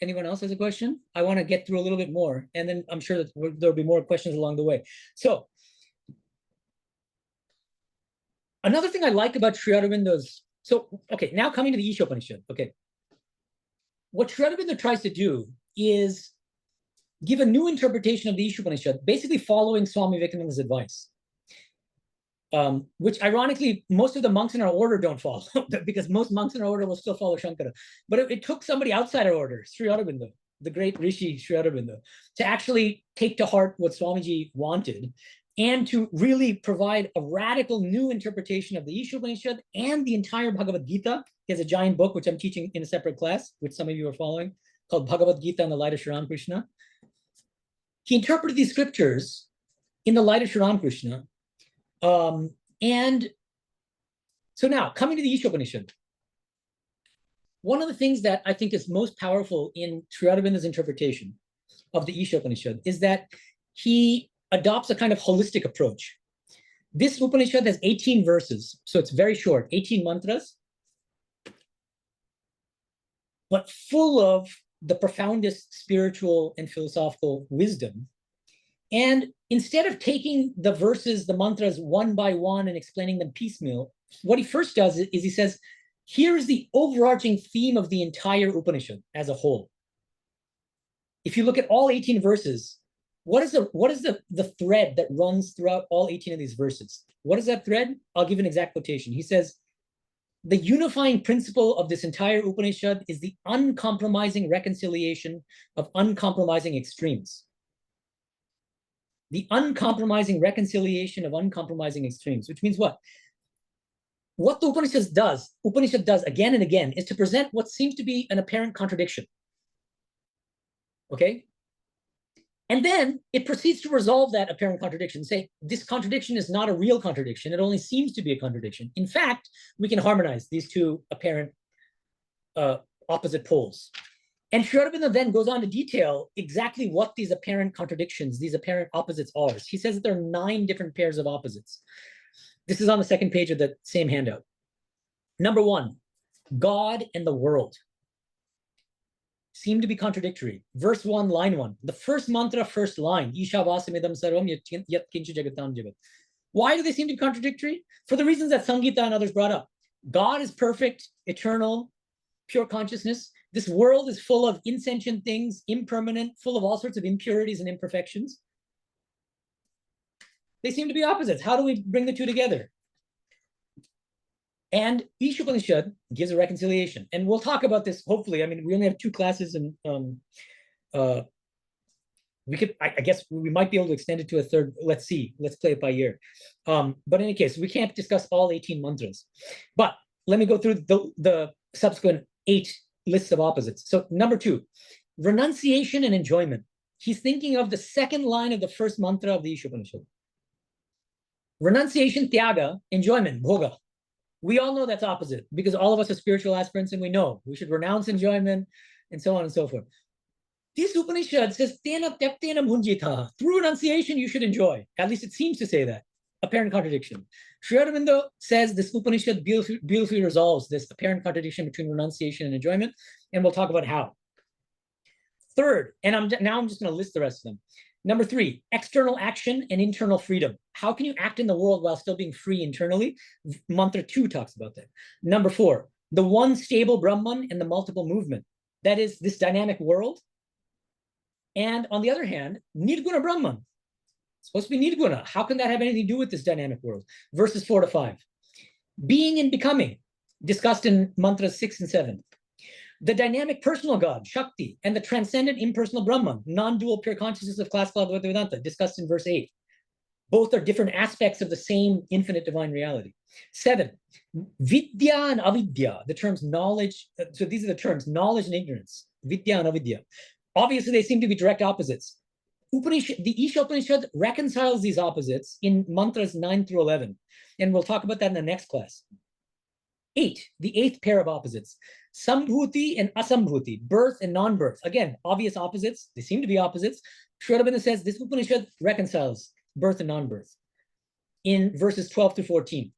Speaker 4: anyone else has a question. I want to get through a little bit more, and then I'm sure that there'll be more questions along the way. So another thing I like about Sri Aurobindo's, okay, now coming to the Isha Upanishad, okay. What Sri Aurobindo tries to do is give a new interpretation of the Isha Upanishad, basically following Swami Vivekananda's advice, which ironically, most of the monks in our order don't follow, because most monks in our order will still follow Shankara. But it took somebody outside our order, Sri Aurobindo, the great Rishi Sri Aurobindo, to actually take to heart what Swamiji wanted and to really provide a radical new interpretation of the Isha Upanishad and the entire Bhagavad Gita. He has a giant book, which I'm teaching in a separate class, which some of you are following, called Bhagavad Gita in the Light of Sri Ramakrishna. He interpreted these scriptures in the light of Sri Ramakrishna. And so now, coming to the Isha Upanishad, one of the things that I think is most powerful in Sri Aurobindo's interpretation of the Isha Upanishad is that he adopts a kind of holistic approach. This Upanishad has 18 verses, so it's very short, 18 mantras, but full of the profoundest spiritual and philosophical wisdom. And instead of taking the verses, the mantras one by one and explaining them piecemeal, what he first does is he says, here's the overarching theme of the entire Upanishad as a whole. If you look at all 18 verses, what is the thread that runs throughout all 18 of these verses? What is that thread? I'll give an exact quotation. He says, the unifying principle of this entire Upanishad is the uncompromising reconciliation of uncompromising extremes. The uncompromising reconciliation of uncompromising extremes, which means what? What the Upanishad does again and again is to present what seems to be an apparent contradiction. Okay? And then it proceeds to resolve that apparent contradiction, say, this contradiction is not a real contradiction, it only seems to be a contradiction. In fact, we can harmonize these two apparent opposite poles. And Sri Aurobindo then goes on to detail exactly what these apparent contradictions, these apparent opposites are. He says that there are 9 different pairs of opposites. This is on the second page of the same handout. Number 1, God and the world seem to be contradictory. Verse 1, line 1. The first mantra, first line. Isavasya sarvam yat kinchu jagatam jagat. Why do they seem to be contradictory? For the reasons that Sangita and others brought up. God is perfect, eternal, pure consciousness. This world is full of insentient things, impermanent, full of all sorts of impurities and imperfections. They seem to be opposites. How do we bring the two together? And Isha Upanishad gives a reconciliation. And we'll talk about this, hopefully. I mean, we only have 2 classes, and we could, I guess we might be able to extend it to a third. Let's see. Let's play it by ear. But in any case, we can't discuss all 18 mantras. But let me go through the subsequent 8 lists of opposites. So number 2, renunciation and enjoyment. He's thinking of the second line of the first mantra of the Isha Upanishad. Renunciation, tyaga, enjoyment, bhoga. We all know that's opposite because all of us are spiritual aspirants and we know we should renounce enjoyment and so on and so forth. This Upanishad says, Tena tyaktena bhunjita. Through renunciation, you should enjoy. At least it seems to say that. Apparent contradiction. Sri Aurobindo says this Upanishad beautifully resolves this apparent contradiction between renunciation and enjoyment, and we'll talk about how. Third, and I'm just going to list the rest of them. Number 3, external action and internal freedom. How can you act in the world while still being free internally? Mantra 2 talks about that. Number 4, the one stable Brahman and the multiple movement. That is this dynamic world. And on the other hand, Nirguna Brahman. It's supposed to be Nirguna. How can that have anything to do with this dynamic world? Verses 4 to 5. Being and becoming, discussed in mantras 6 and 7. The dynamic personal God, Shakti, and the transcendent impersonal Brahman, non-dual pure consciousness of classical Advaita Vedanta, discussed in verse 8. Both are different aspects of the same infinite divine reality. 7, Vidya and Avidya, the terms knowledge. So these are the terms, knowledge and ignorance, Vidya and Avidya. Obviously, they seem to be direct opposites. The Isha Upanishad reconciles these opposites in mantras 9 through 11. And we'll talk about that in the next class. 8, the 8th pair of opposites. Sambhuti and asambhuti, birth and non-birth. Again, obvious opposites. They seem to be opposites. Sri Aurobindo says this Upanishad reconciles birth and non-birth in verses 12 to 14.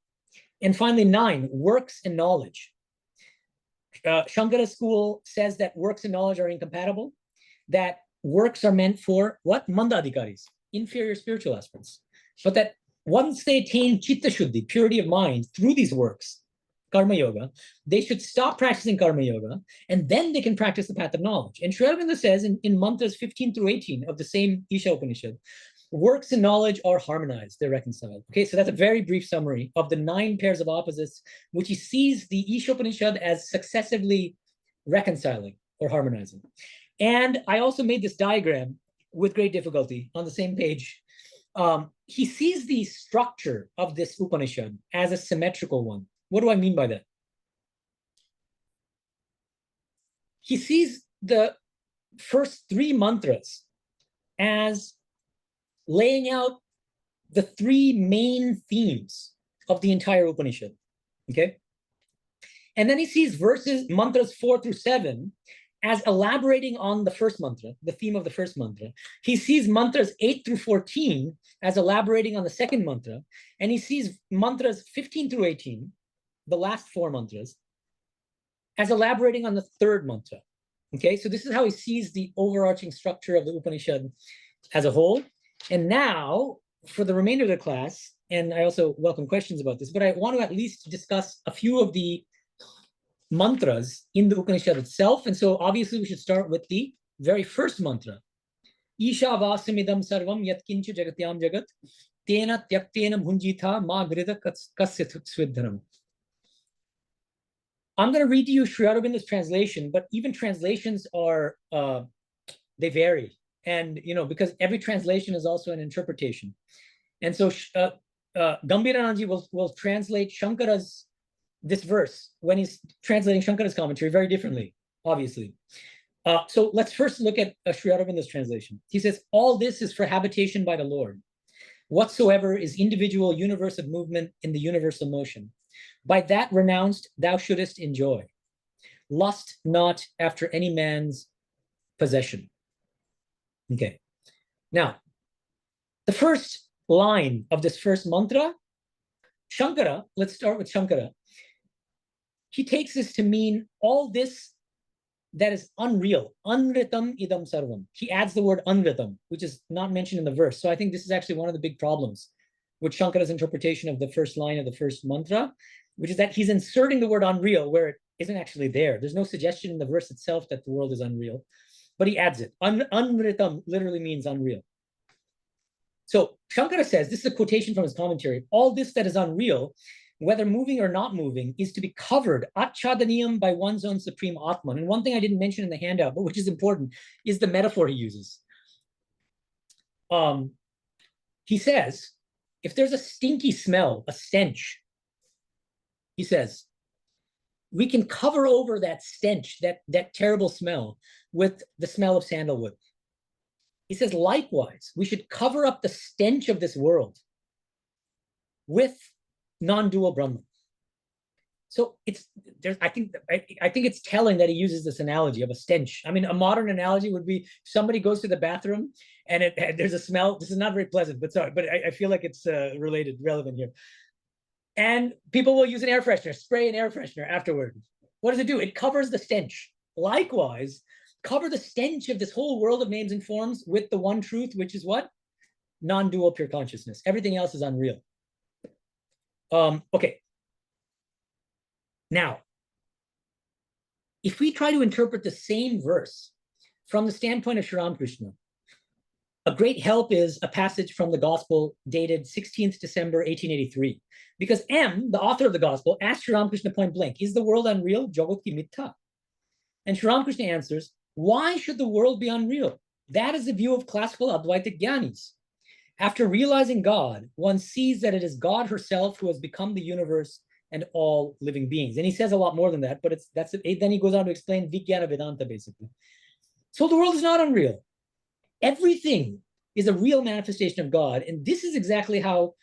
Speaker 4: And finally, 9, works and knowledge. Shankara school says that works and knowledge are incompatible, that works are meant for what? Mandadikaris, inferior spiritual aspirants. But that once they attain chitta shuddhi, purity of mind, through these works, karma yoga, they should stop practicing karma yoga, and then they can practice the path of knowledge. And Sri Aurobindo says in mantras 15 through 18 of the same Isha Upanishad, works and knowledge are harmonized, they're reconciled. Okay, so that's a very brief summary of the 9 pairs of opposites, which he sees the Isha Upanishad as successively reconciling or harmonizing. And I also made this diagram with great difficulty on the same page. He sees the structure of this Upanishad as a symmetrical one. What do I mean by that? He sees the first 3 mantras as laying out the 3 main themes of the entire Upanishad, okay? And then he sees mantras 4 through 7 as elaborating on the first mantra, the theme of the first mantra. He sees mantras 8 through 14 as elaborating on the second mantra, and he sees mantras 15 through 18, the last 4 mantras, as elaborating on the third mantra. Okay, so this is how he sees the overarching structure of the Upanishad as a whole. And now, for the remainder of the class, and I also welcome questions about this, but I want to at least discuss a few of the mantras in the Upanishad itself. And so obviously we should start with the very first mantra. Isavasya sarvam yat kinchu jagatyam jagat tena tyaktena bhunjita ma grida kasya swidhanam. I'm going to read to you Sri Aurobindo's translation, but even translations are, they vary. And, because every translation is also an interpretation. And so Gambhirananji will translate Shankara's, this verse, when he's translating Shankara's commentary very differently, obviously. So let's first look at Sri Aurobindo's translation. He says, all this is for habitation by the Lord. Whatsoever is individual universe of movement in the universal motion. By that renounced, thou shouldest enjoy. lust not after any man's possession. Okay. Now, the first line of this first mantra, Shankara, let's start with Shankara. He takes this to mean all this that is unreal. Anritam idam sarvam. He adds the word anritam, which is not mentioned in the verse. So I think this is actually one of the big problems with Shankara's interpretation of the first line of the first mantra, which is that he's inserting the word unreal where it isn't actually there. There's no suggestion in the verse itself that the world is unreal, but he adds it. Anritam literally means unreal. So Shankara says, this is a quotation from his commentary, all this that is unreal, whether moving or not moving, is to be covered, achchadaniyam, by one's own supreme Atman. And one thing I didn't mention in the handout, but which is important, is the metaphor he uses. He says, if there's a stinky smell, a stench, he says, we can cover over that stench, that terrible smell, with the smell of sandalwood. He says, likewise, we should cover up the stench of this world with non-dual Brahman. So I think it's telling that he uses this analogy of a stench. I mean, a modern analogy would be somebody goes to the bathroom and there's a smell. This is not very pleasant, but sorry, but I feel like it's relevant here. And people will use an air freshener, spray an air freshener afterward. What does it do? It covers the stench. Likewise, cover the stench of this whole world of names and forms with the one truth, which is what? Non-dual pure consciousness. Everything else is unreal. Okay. Now, if we try to interpret the same verse from the standpoint of Sri Ramakrishna, a great help is a passage from the Gospel dated 16th December, 1883. Because M, the author of the Gospel, asked Sri Ramakrishna point blank, is the world unreal? Jagat ki mittha. And Sri Ramakrishna answers, why should the world be unreal? That is the view of classical Advaita Jnanis. After realizing God, one sees that it is God herself who has become the universe and all living beings. And he says a lot more than that, but then he goes on to explain Vijnana Vedanta, basically. So the world is not unreal. Everything is a real manifestation of God. And this is exactly how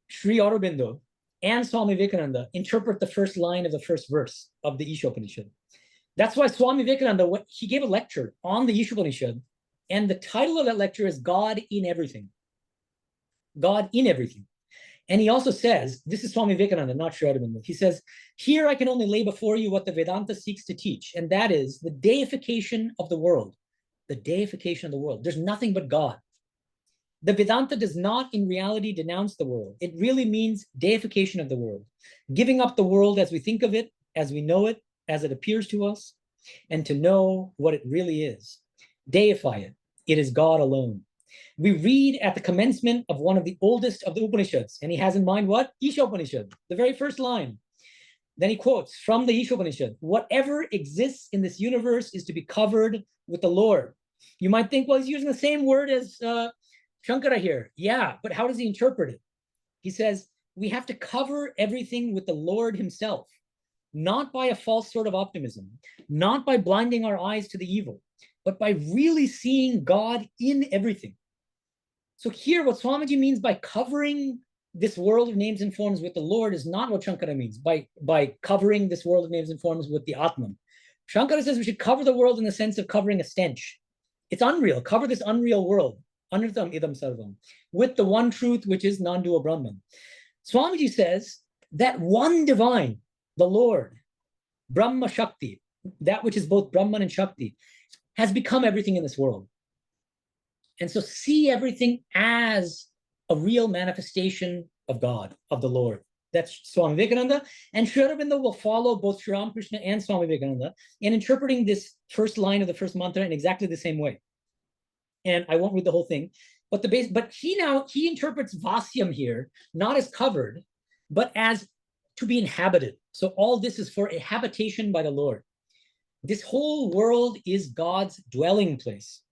Speaker 4: Sri Aurobindo and Swami Vivekananda interpret the first line of the first verse of the Ishopanishad. That's why Swami Vivekananda, he gave a lecture on the Ishopanishad, and the title of that lecture is God in Everything. God in everything. And he also says, this is Swami Vivekananda, not Sri Aurobindo. He says, here I can only lay before you what the Vedanta seeks to teach, and that is the deification of the world. The deification of the world. There's nothing but God. The Vedanta does not in reality denounce the world. It really means deification of the world, giving up the world as we think of it, as we know it, as it appears to us, and to know what it really is. Deify it. It is God alone. We read at the commencement of one of the oldest of the Upanishads, and he has in mind what? Ishopanishad, the very first line. Then he quotes from the Ishopanishad, whatever exists in this universe is to be covered with the Lord. You might think, well, he's using the same word as Shankara here. Yeah, but how does he interpret it? He says, we have to cover everything with the Lord himself, not by a false sort of optimism, not by blinding our eyes to the evil, but by really seeing God in everything. So here, what Swamiji means by covering this world of names and forms with the Lord is not what Shankara means by covering this world of names and forms with the Atman. Shankara says we should cover the world in the sense of covering a stench. It's unreal. Cover this unreal world, anritam idam sarvam, with the one truth, which is non-dual Brahman. Swamiji says that one divine, the Lord, Brahma Shakti, that which is both Brahman and Shakti, has become everything in this world. And so see everything as a real manifestation of God, of the Lord. That's Swami Vivekananda. And Sri Aurobindo will follow both Sri Ramakrishna and Swami Vivekananda in interpreting this first line of the first mantra in exactly the same way. And I won't read the whole thing, but he interprets Vasyam here, not as covered, but as to be inhabited. So all this is for a habitation by the Lord. This whole world is God's dwelling place.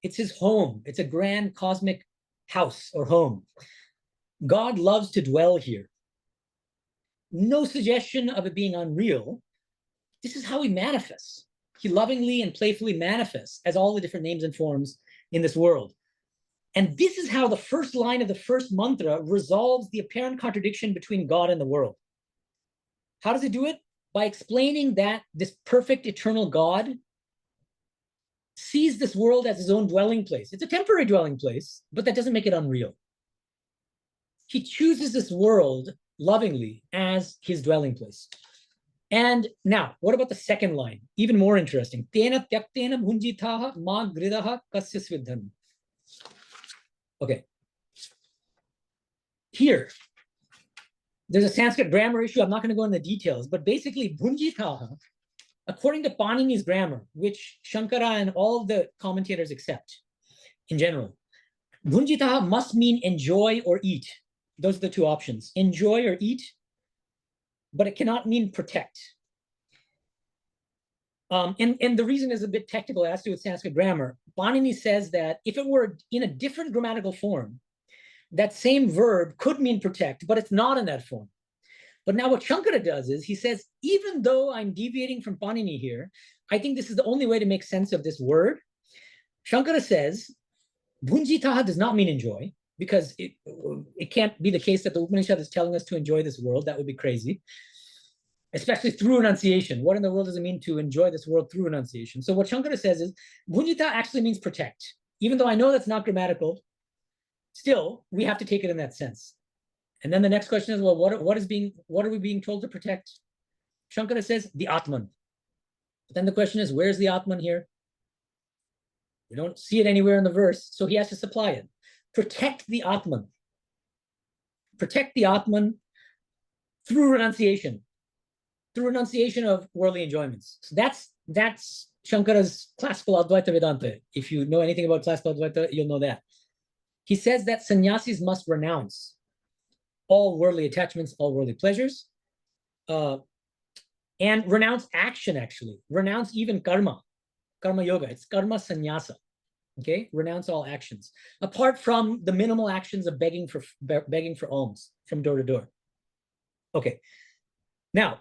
Speaker 4: It's his home. It's a grand cosmic house or home. God loves to dwell here. No suggestion of it being unreal. This is how he manifests. He lovingly and playfully manifests as all the different names and forms in this world. And this is how the first line of the first mantra resolves the apparent contradiction between God and the world. How does it do it? by explaining that this perfect eternal God sees this world as his own dwelling place. It's a temporary dwelling place, but that doesn't make it unreal. He chooses this world lovingly as his dwelling place. And now, what about the second line? Even more interesting. Tena tyaktena bhunjitaha ma gridaha kasya svidhan. Okay. Here, there's a Sanskrit grammar issue. I'm not going to go into details, but basically, bhunjitaha, according to Panini's grammar, which Shankara and all the commentators accept in general, bhunjitaha must mean enjoy or eat. Those are the two options, enjoy or eat, but it cannot mean protect. And the reason is a bit technical. It has to do with Sanskrit grammar. Panini says that if it were in a different grammatical form, that same verb could mean protect, but it's not in that form. But now what Shankara does is he says, even though I'm deviating from Panini here, I think this is the only way to make sense of this word. Shankara says, bhunjitaha does not mean enjoy, because it can't be the case that the Upanishad is telling us to enjoy this world. That would be crazy, especially through renunciation. What in the world does it mean to enjoy this world through renunciation? So what Shankara says is, bhunjita actually means protect. Even though I know that's not grammatical, still, we have to take it in that sense. And then the next question is, well, what are we being told to protect? Shankara says, the Atman. But then the question is, where's the Atman here? We don't see it anywhere in the verse, so he has to supply it. Protect the Atman. Protect the Atman through renunciation of worldly enjoyments. So that's Shankara's classical Advaita Vedanta. If you know anything about classical Advaita, you'll know that. He says that sannyasis must renounce all worldly attachments, all worldly pleasures, and renounce action, actually. Renounce even karma yoga. It's karma sannyasa. Okay, renounce all actions, apart from the minimal actions of begging for alms from door to door. Okay, now,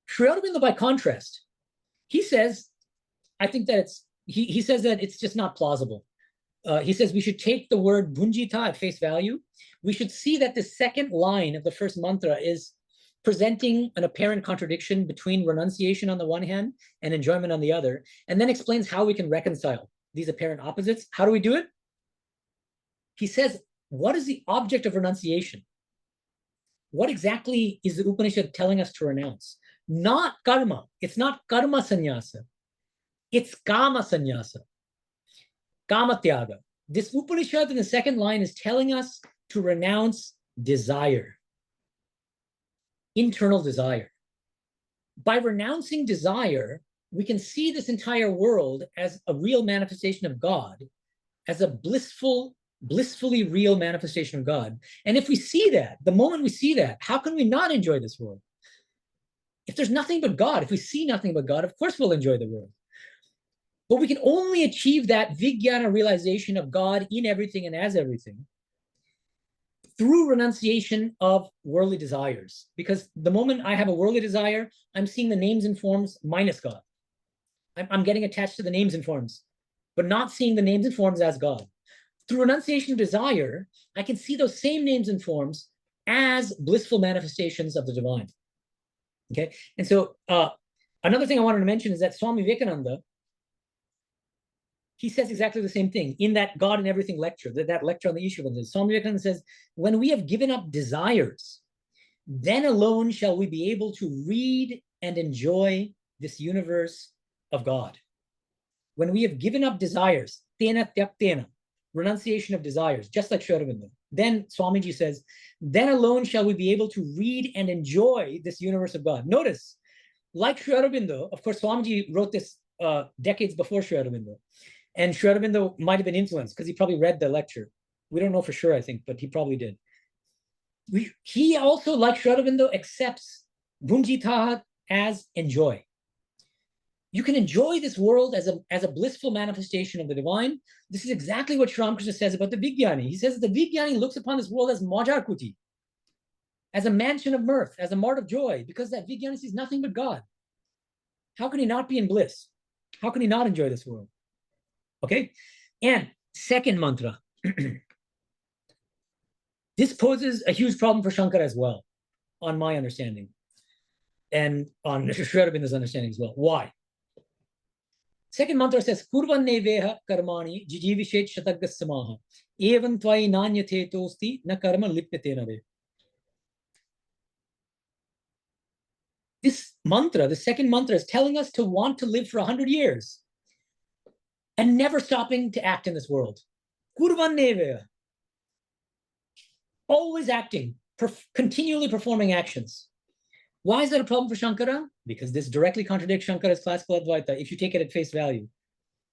Speaker 4: Sri Aurobindo, by contrast, he says, I think that he says that it's just not plausible. He says we should take the word bhunjita at face value. We should see that the second line of the first mantra is presenting an apparent contradiction between renunciation on the one hand and enjoyment on the other, and then explains how we can reconcile these apparent opposites. How do we do it? He says, what is the object of renunciation? What exactly is the Upanishad telling us to renounce? Not karma. It's not karma sannyasa. It's kama sannyasa. Kama tyaga. This Upanishad in the second line is telling us to renounce desire. Internal desire. By renouncing desire, we can see this entire world as a real manifestation of God, as a blissfully real manifestation of God. And if we see that, the moment we see that, how can we not enjoy this world? If there's nothing but God, if we see nothing but God, of course we'll enjoy the world. But we can only achieve that vijnana realization of God in everything and as everything through renunciation of worldly desires. Because the moment I have a worldly desire, I'm seeing the names and forms minus God. I'm getting attached to the names and forms, but not seeing the names and forms as God. Through renunciation of desire, I can see those same names and forms as blissful manifestations of the divine. Okay, and so another thing I wanted to mention is that Swami Medhananda, he says exactly the same thing in that God in Everything lecture, that lecture on the issue of this. Swami Medhananda says, when we have given up desires, then alone shall we be able to read and enjoy this universe of God. When we have given up desires, tena tyaktena, renunciation of desires, just like Sri Aurobindo, then Swamiji says, then alone shall we be able to read and enjoy this universe of God. Notice, like Sri Aurobindo, of course, Swamiji wrote this decades before Sri Aurobindo, and Sri Aurobindo might have been influenced because he probably read the lecture. We don't know for sure, I think, but he probably did. He also, like Sri Aurobindo, accepts bhunjitaha as enjoy. You can enjoy this world as a blissful manifestation of the divine. This is exactly what Sri Ramakrishna says about the Vijnani. He says that the Vijnani looks upon this world as majarkuti, as a mansion of mirth, as a mart of joy, because that Vijnani sees nothing but God. How can he not be in bliss? How can he not enjoy this world? Okay? And second mantra. This poses a huge problem for Shankara as well, on my understanding. and on Sri Aurobindo's understanding as well. Why? Second mantra says, Kurvanne veha karmani jijivishet shataggas samaha evam tvai nanyate tosti na karma lipyate nave. This mantra, the second mantra, is telling us to want to live for 100 years and never stopping to act in this world. Kurvanne veha. Always acting, continually performing actions. Why is that a problem for Shankara? Because this directly contradicts Shankara's classical Advaita if you take it at face value.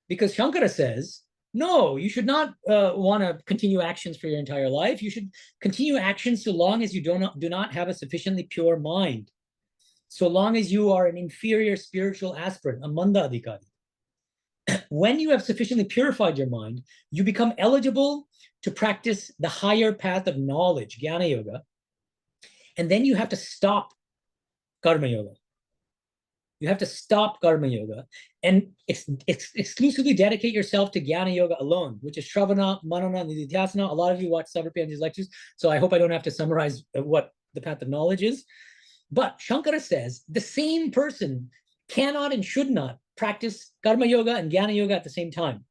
Speaker 4: Because Shankara says, no, you should not want to continue actions for your entire life. You should continue actions so long as you do not have a sufficiently pure mind. So long as you are an inferior spiritual aspirant, a manda adhikari. When you have sufficiently purified your mind, you become eligible to practice the higher path of knowledge, jnana yoga. And then you have to stop karma yoga. You have to stop karma yoga and exclusively dedicate yourself to jnana yoga alone, which is shravana, manana, nididhyasana. A lot of you watch Savarpayanji's lectures, so I hope I don't have to summarize what the path of knowledge is. But Shankara says the same person cannot and should not practice karma yoga and jnana yoga at the same time.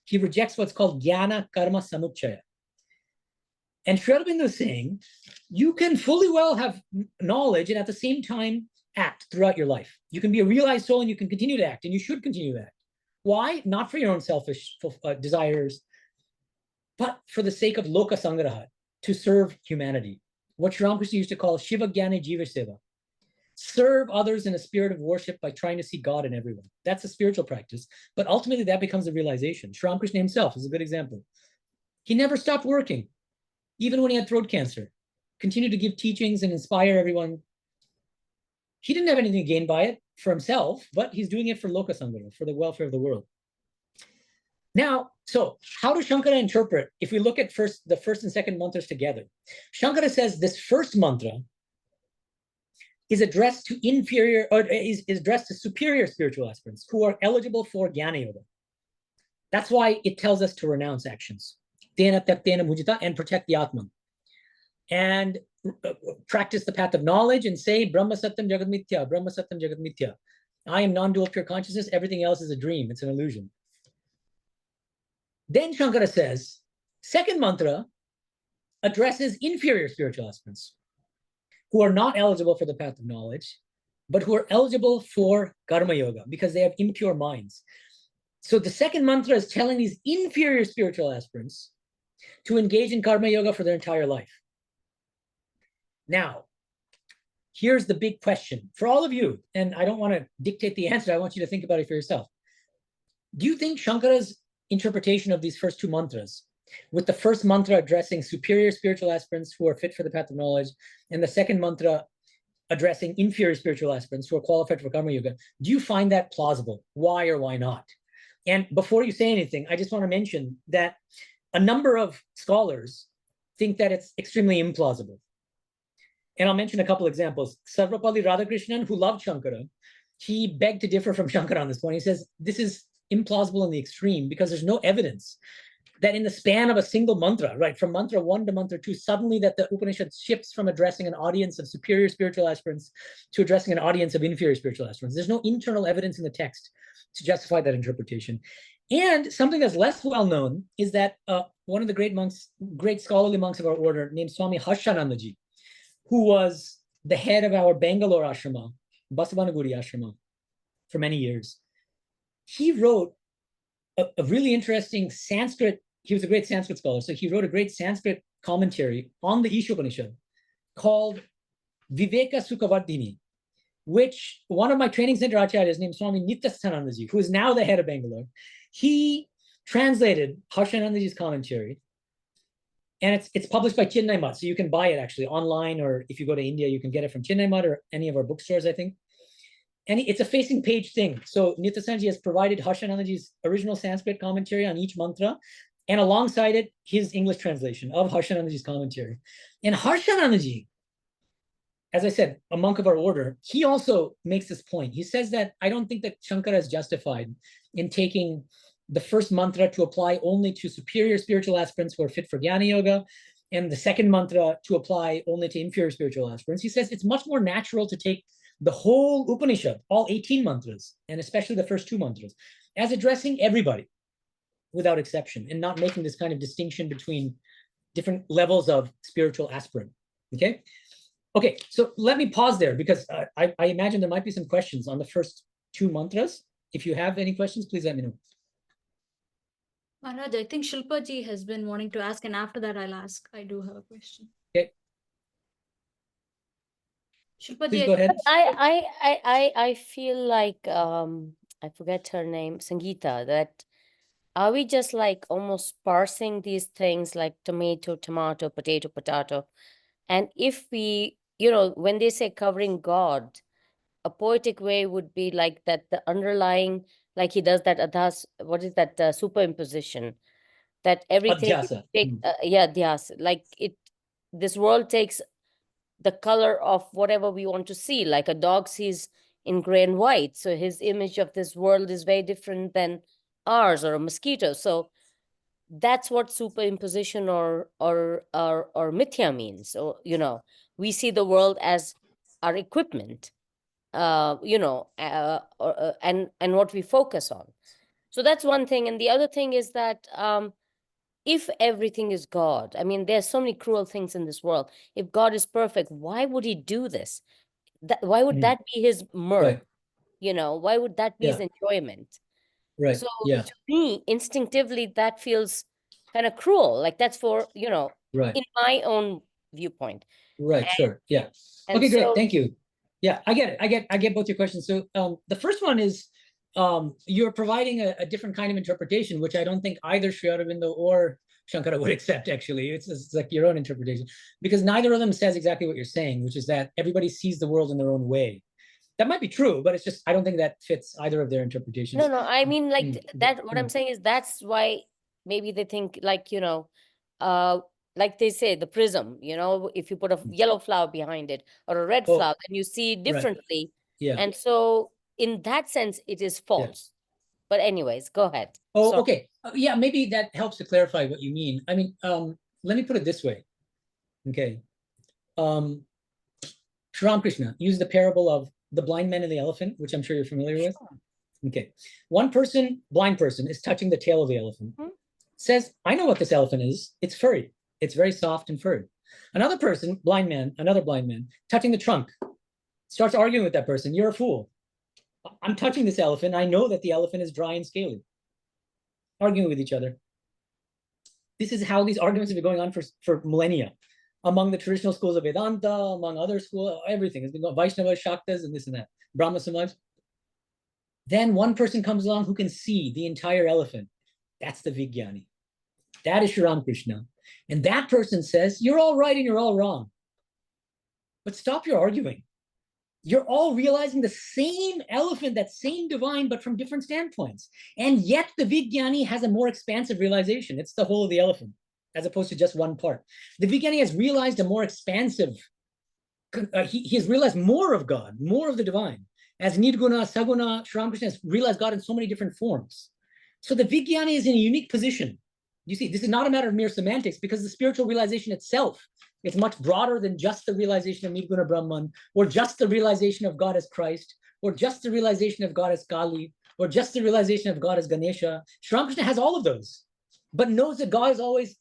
Speaker 4: He rejects what's called jnana karma samuchaya. And Sri Aurobindo is saying, you can fully well have knowledge and at the same time act throughout your life. You can be a realized soul and you can continue to act, and you should continue to act. Why? Not for your own selfish desires, but for the sake of loka sangraha, to serve humanity. What Sri Ramakrishna used to call Shiva Jnani Jiva Seva. Serve others in a spirit of worship by trying to see God in everyone. That's a spiritual practice, but ultimately that becomes a realization. Sri Ramakrishna himself is a good example. He never stopped working, even when he had throat cancer. Continued to give teachings and inspire everyone. He didn't have anything to gain by it for himself, but he's doing it for loka sangraha, for the welfare of the world. Now, so how does Shankara interpret, if we look at the first and second mantras together? Shankara says this first mantra is addressed to inferior, or is addressed to superior spiritual aspirants who are eligible for jnana yoga. That's why it tells us to renounce actions. Tena tyaktena mujita, and protect the Atman. And practice the path of knowledge and say, Brahma Satyam Jagat Mithya, Brahma Satyam Jagat Mithya. I am non-dual pure consciousness, everything else is a dream, it's an illusion. Then Shankara says, second mantra addresses inferior spiritual aspirants who are not eligible for the path of knowledge, but who are eligible for karma yoga because they have impure minds. So the second mantra is telling these inferior spiritual aspirants to engage in karma yoga for their entire life. Now, here's the big question for all of you, and I don't want to dictate the answer, I want you to think about it for yourself. Do you think Shankara's interpretation of these first two mantras, with the first mantra addressing superior spiritual aspirants who are fit for the path of knowledge, and the second mantra addressing inferior spiritual aspirants who are qualified for karma yoga, do you find that plausible? Why or why not? And before you say anything, I just want to mention that a number of scholars think that it's extremely implausible. And I'll mention a couple examples. Sarvapalli Radhakrishnan, who loved Shankara, he begged to differ from Shankara on this point. He says, this is implausible in the extreme because there's no evidence that in the span of a single mantra, right, from mantra 1 to mantra 2, suddenly that the Upanishad shifts from addressing an audience of superior spiritual aspirants to addressing an audience of inferior spiritual aspirants. There's no internal evidence in the text to justify that interpretation. And something that's less well known is that one of the great scholarly monks of our order named Swami Harshanandaji, who was the head of our Bangalore ashrama, Basavanaguri ashrama, for many years. He wrote a really interesting Sanskrit, he was a great Sanskrit scholar, so he wrote a great Sanskrit commentary on the Upanishad called Viveka Sukhavardhini, which one of my training center acharyas named Swami Nityasanandaji, who is now the head of Bangalore, he translated Harshanandaji's commentary. And it's published by Chennai Mutt, so you can buy it actually online, or if you go to India, you can get it from Chennai Mutt or any of our bookstores, I think. And it's a facing page thing. So Nityasanji has provided Harshanandaji's original Sanskrit commentary on each mantra, and alongside it, his English translation of Harshanandaji's commentary. And Harshanandaji, as I said, a monk of our order, he also makes this point. He says that I don't think that Shankara is justified in taking the first mantra to apply only to superior spiritual aspirants who are fit for jnana yoga, and the second mantra to apply only to inferior spiritual aspirants. He says it's much more natural to take the whole Upanishad, all 18 mantras, and especially the first 2 mantras, as addressing everybody without exception, and not making this kind of distinction between different levels of spiritual aspirant. Okay? Okay, so let me pause there, because I imagine there might be some questions on the first 2 mantras. If you have any questions, please let me know.
Speaker 2: Maharaj, I think Shilpa ji has been wanting to ask, and after that I'll ask. I do have a question.
Speaker 4: Okay.
Speaker 2: Shilpa
Speaker 4: Please
Speaker 2: ji,
Speaker 4: go ahead.
Speaker 6: I feel like I forget her name, Sangeeta, that are we just like almost parsing these things like tomato, tomato, potato, potato? And if we, when they say covering God, a poetic way would be like that the underlying, like he does that adhas, what is that superimposition, that everything
Speaker 4: Adhyasa.
Speaker 6: dhyas, like this world takes the color of whatever we want to see, like a dog sees in gray and white, so his image of this world is very different than ours, or a mosquito. So that's what superimposition or mithya means. So we see the world as our equipment, and what we focus on. So that's one thing. And the other thing is that if everything is God, I mean, there's so many cruel things in this world. If God is perfect, why would he do this? Why would that be his mirth?
Speaker 4: Right.
Speaker 6: Why would that be his enjoyment?
Speaker 4: Right.
Speaker 6: So
Speaker 4: Yeah.
Speaker 6: to me, instinctively, that feels kind of cruel. Like that's for,
Speaker 4: Right.
Speaker 6: in my own viewpoint.
Speaker 4: Right. Sure. Yeah. Okay, great. Thank you. Yeah, I get it. I get both your questions. So the first one is you're providing a different kind of interpretation, which I don't think either Sri Aurobindo or Shankara would accept, actually. It's like your own interpretation, because neither of them says exactly what you're saying, which is that everybody sees the world in their own way. That might be true, but it's just, I don't think that fits either of their interpretations.
Speaker 6: No, I mean, like that, what I'm saying is that's why maybe they think like, like they say, the prism, if you put a yellow flower behind it or a red flower, then you see differently.
Speaker 4: Right. Yeah.
Speaker 6: And so in that sense, it is false. Yeah. But anyways, go ahead.
Speaker 4: Oh, sorry. Okay. Yeah, maybe that helps to clarify what you mean. I mean, let me put it this way. Okay. Sri Ramakrishna used the parable of the blind man and the elephant, which I'm sure you're familiar with. Okay. One person, blind person, is touching the tail of the elephant. Says, I know what this elephant is. It's furry. It's very soft and furry. Another person, blind man, another blind man, touching the trunk, starts arguing with that person. You're a fool. I'm touching this elephant. I know that the elephant is dry and scaly. Arguing with each other. This is how these arguments have been going on for millennia. Among the traditional schools of Vedanta, among other schools, everything has been going, Vaishnava, Shaktas, and this and that, Brahma Samaj. Then one person comes along who can see the entire elephant. That's the Vijnani. That is Sri Ramakrishna. And that person says, you're all right and you're all wrong. But stop your arguing. You're all realizing the same elephant, that same divine, but from different standpoints. And yet the Vijnani has a more expansive realization. It's the whole of the elephant, as opposed to just one part. The Vijnani has realized a more expansive, he has realized more of God, more of the divine. As Nirguna, Saguna, Sri Ramakrishna has realized God in so many different forms. So the Vijnani is in a unique position. You see, this is not a matter of mere semantics, because the spiritual realization itself is much broader than just the realization of Nirguna Brahman, or just the realization of God as Christ, or just the realization of God as Kali, or just the realization of God as Ganesha. Sri Ramakrishna has all of those, but knows that God is always,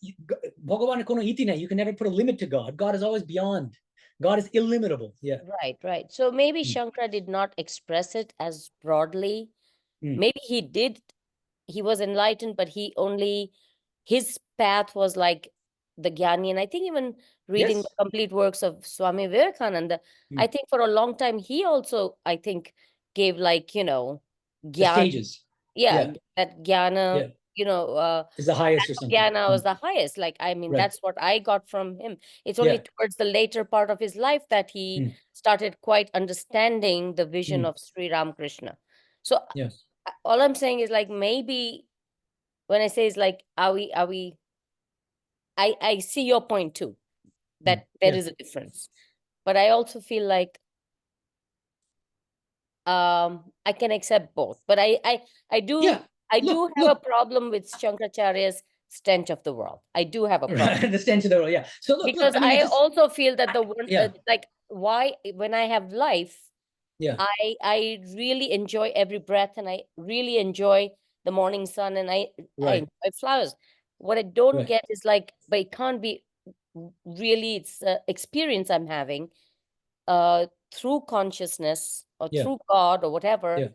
Speaker 4: Bhagavan kono iti nahi, you can never put a limit to God. God is always beyond. God is illimitable. Yeah.
Speaker 6: Right. So maybe Shankara did not express it as broadly. Maybe he did. He was enlightened, but his path was like the Jnani. And I think even reading the complete works of Swami Vivekananda, I think for a long time, he also, I think, gave like,
Speaker 4: the stages.
Speaker 6: Yeah, that Jnana,
Speaker 4: is the highest or something.
Speaker 6: Jnana was the highest. Like, I mean, that's what I got from him. It's only towards the later part of his life that he started quite understanding the vision of Sri Ramakrishna. So all I'm saying is like, maybe when I say it's like, I see your point too, that there is a difference. But I also feel like I can accept both. But I do have a problem with Shankaracharya's stench of the world. I do have a problem.
Speaker 4: The stench of the world, yeah. So look,
Speaker 6: because I also feel that the one like, why when I have life,
Speaker 4: Yeah.
Speaker 6: I really enjoy every breath, and I really enjoy the morning sun, and I
Speaker 4: Right.
Speaker 6: enjoy flowers. What I don't
Speaker 4: Right.
Speaker 6: get is like, but it can't be really, it's experience I'm having through consciousness or
Speaker 4: Yeah.
Speaker 6: through God or whatever.
Speaker 4: Yeah.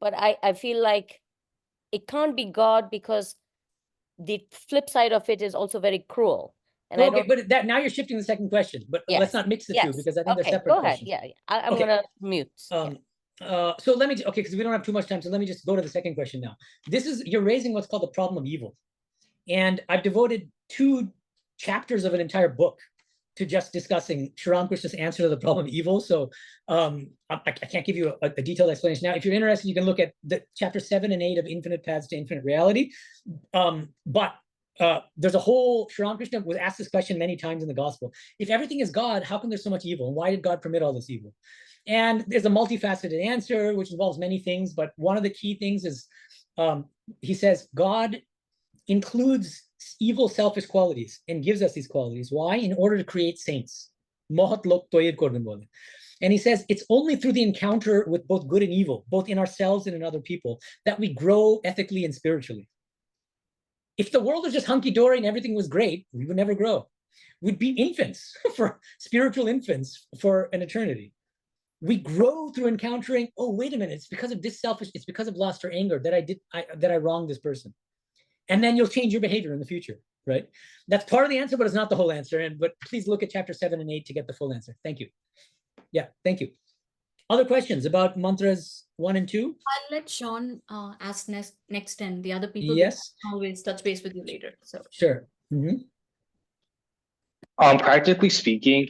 Speaker 6: But I feel like it can't be God, because the flip side of it is also very cruel. And I
Speaker 4: Okay,
Speaker 6: don't.
Speaker 4: but that now you're shifting the second question, but let's
Speaker 6: Yes.
Speaker 4: not mix the
Speaker 6: Yes.
Speaker 4: two, because I think they're
Speaker 6: Okay,
Speaker 4: separate
Speaker 6: go ahead.
Speaker 4: questions.
Speaker 6: Yeah, I'm
Speaker 4: Okay.
Speaker 6: gonna mute. Yeah.
Speaker 4: So let me, okay, because we don't have too much time, so let me just go to the second question now. This is, you're raising what's called the problem of evil. And I've devoted 2 chapters of an entire book to just discussing Sri Ramakrishna's answer to the problem of evil. So I can't give you a detailed explanation now. If you're interested, you can look at the chapter 7 and 8 of Infinite Paths to Infinite Reality. But there's a whole, Sri Ramakrishna was asked this question many times in the gospel. If everything is God, how come there's so much evil? And why did God permit all this evil? And there's a multifaceted answer, which involves many things. But one of the key things is, he says, God includes evil, selfish qualities and gives us these qualities. Why? In order to create saints. And he says it's only through the encounter with both good and evil, both in ourselves and in other people, that we grow ethically and spiritually. If the world was just hunky-dory and everything was great, we would never grow. We'd be infants, for spiritual infants for an eternity. We grow through encountering, oh, wait a minute, it's because of this selfish, it's because of lust or anger that I wronged this person. And then you'll change your behavior in the future, right? That's part of the answer, but it's not the whole answer. But please look at chapter 7 and 8 to get the full answer. Thank you. Yeah, thank you. Other questions about mantras 1 and 2?
Speaker 2: I'll let Sean ask next, and the other people
Speaker 4: Yes.
Speaker 2: can always touch base with you later. So
Speaker 4: Sure. Mm-hmm.
Speaker 5: Practically speaking,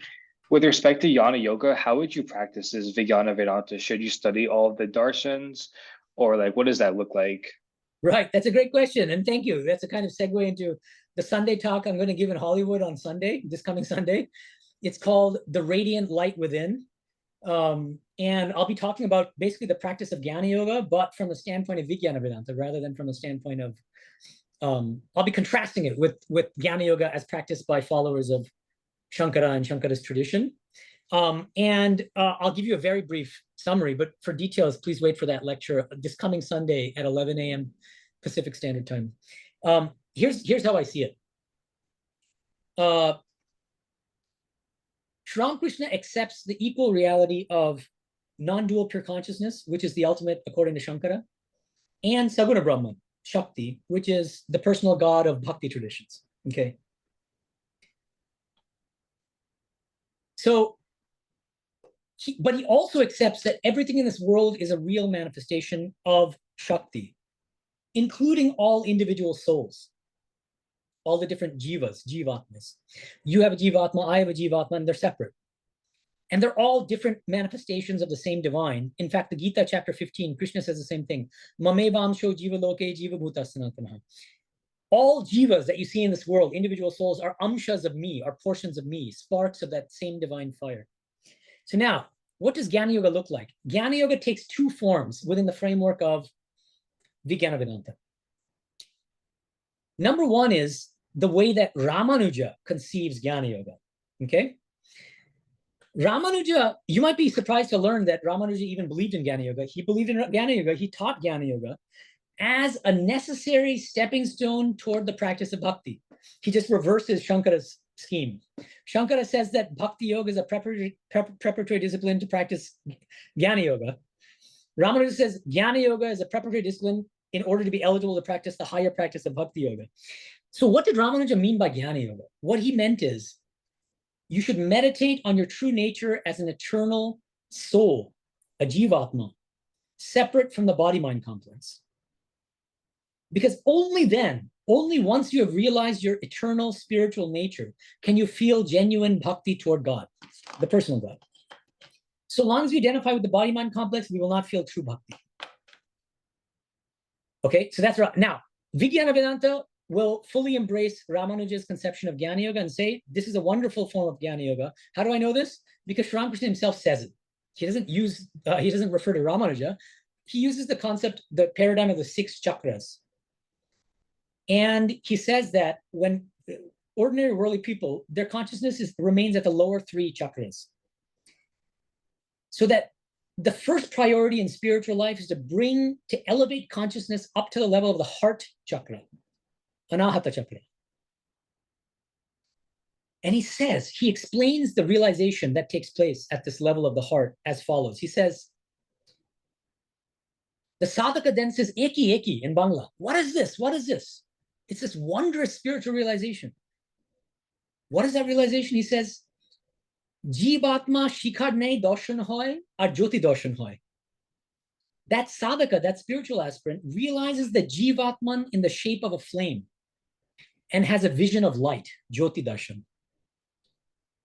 Speaker 5: with respect to Jnana Yoga, how would you practice this Vijnana Vedanta? Should you study all of the darshans, or like what does that look like?
Speaker 4: Right, that's a great question, and thank you. That's a kind of segue into the Sunday talk I'm going to give in Hollywood on Sunday, this coming Sunday. It's called The Radiant Light Within. And I'll be talking about basically the practice of Jnana Yoga, but from the standpoint of Vijnana Vedanta, rather than from the standpoint of, I'll be contrasting it with Jnana Yoga as practiced by followers of Shankara and Shankara's tradition. And I'll give you a very brief summary, but for details, please wait for that lecture this coming Sunday at 11 a.m. Pacific Standard Time. Here's how I see it. Sri Ramakrishna accepts the equal reality of non-dual pure consciousness, which is the ultimate according to Shankara, and Saguna Brahman, Shakti, which is the personal God of bhakti traditions. Okay. So, but he also accepts that everything in this world is a real manifestation of Shakti, including all individual souls, all the different jivas, jivatmas. You have a jivatma, I have a jivatma, and they're separate. And they're all different manifestations of the same divine. In fact, the Gita chapter 15, Krishna says the same thing. Mamevamsho jiva loke jiva bhuta sanatana. All jivas that you see in this world, individual souls, are amshas of me, are portions of me, sparks of that same divine fire. So now, what does Jnana Yoga look like? Jnana Yoga takes 2 forms within the framework of Vijnana Vedanta. Number 1 is the way that Ramanuja conceives Jnana Yoga. Okay? Ramanuja, you might be surprised to learn that Ramanuja even believed in Jnana Yoga. He believed in Jnana Yoga. He taught Jnana Yoga as a necessary stepping stone toward the practice of bhakti. He just reverses Shankara's scheme. Shankara says that bhakti yoga is a preparatory discipline to practice Jnana Yoga. Ramanuja says Jnana Yoga is a preparatory discipline in order to be eligible to practice the higher practice of bhakti yoga. So what did Ramanuja mean by Jnana Yoga? What he meant is you should meditate on your true nature as an eternal soul, a jivatma, separate from the body-mind complex. Because only then, only once you have realized your eternal spiritual nature, can you feel genuine bhakti toward God, the personal God. So long as we identify with the body-mind complex, we will not feel true bhakti. Okay, so that's right. Now, Vijnana Vedanta will fully embrace Ramanuja's conception of Jnana Yoga and say, this is a wonderful form of Jnana Yoga. How do I know this? Because Sri Ramakrishna himself says it. He doesn't refer to Ramanuja. He uses the concept, the paradigm of the 6 chakras. And he says that when ordinary worldly people, their consciousness remains at the lower 3 chakras. So that the first priority in spiritual life is to elevate consciousness up to the level of the heart chakra, anahata chakra. And he explains the realization that takes place at this level of the heart as follows. He says, the sadhaka then says, eki, eki in Bangla. What is this? What is this? It's this wondrous spiritual realization. What is that realization? He says, Jivatma shikhar nei darshan hoy ar jyoti darshan hoy. That sadhaka, that spiritual aspirant, realizes the Jivatman in the shape of a flame and has a vision of light, jyoti darshan.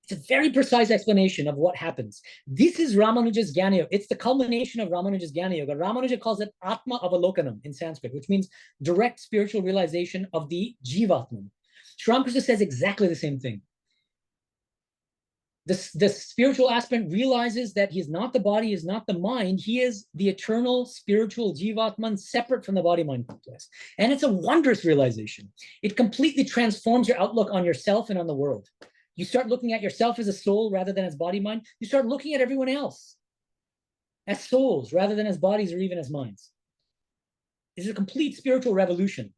Speaker 4: It's a very precise explanation of what happens. This is Ramanuja's Jnana Yoga. It's the culmination of Ramanuja's Jnana Yoga. Ramanuja calls it Atma Avalokanam in Sanskrit, which means direct spiritual realization of the Jivatman. Sri Ramakrishna says exactly the same thing. The spiritual aspirant realizes that he is not the body, he is not the mind. He is the eternal spiritual Jivatman, separate from the body-mind complex. And it's a wondrous realization. It completely transforms your outlook on yourself and on the world. You start looking at yourself as a soul rather than as body-mind. You start looking at everyone else as souls rather than as bodies or even as minds. It's a complete spiritual revolution.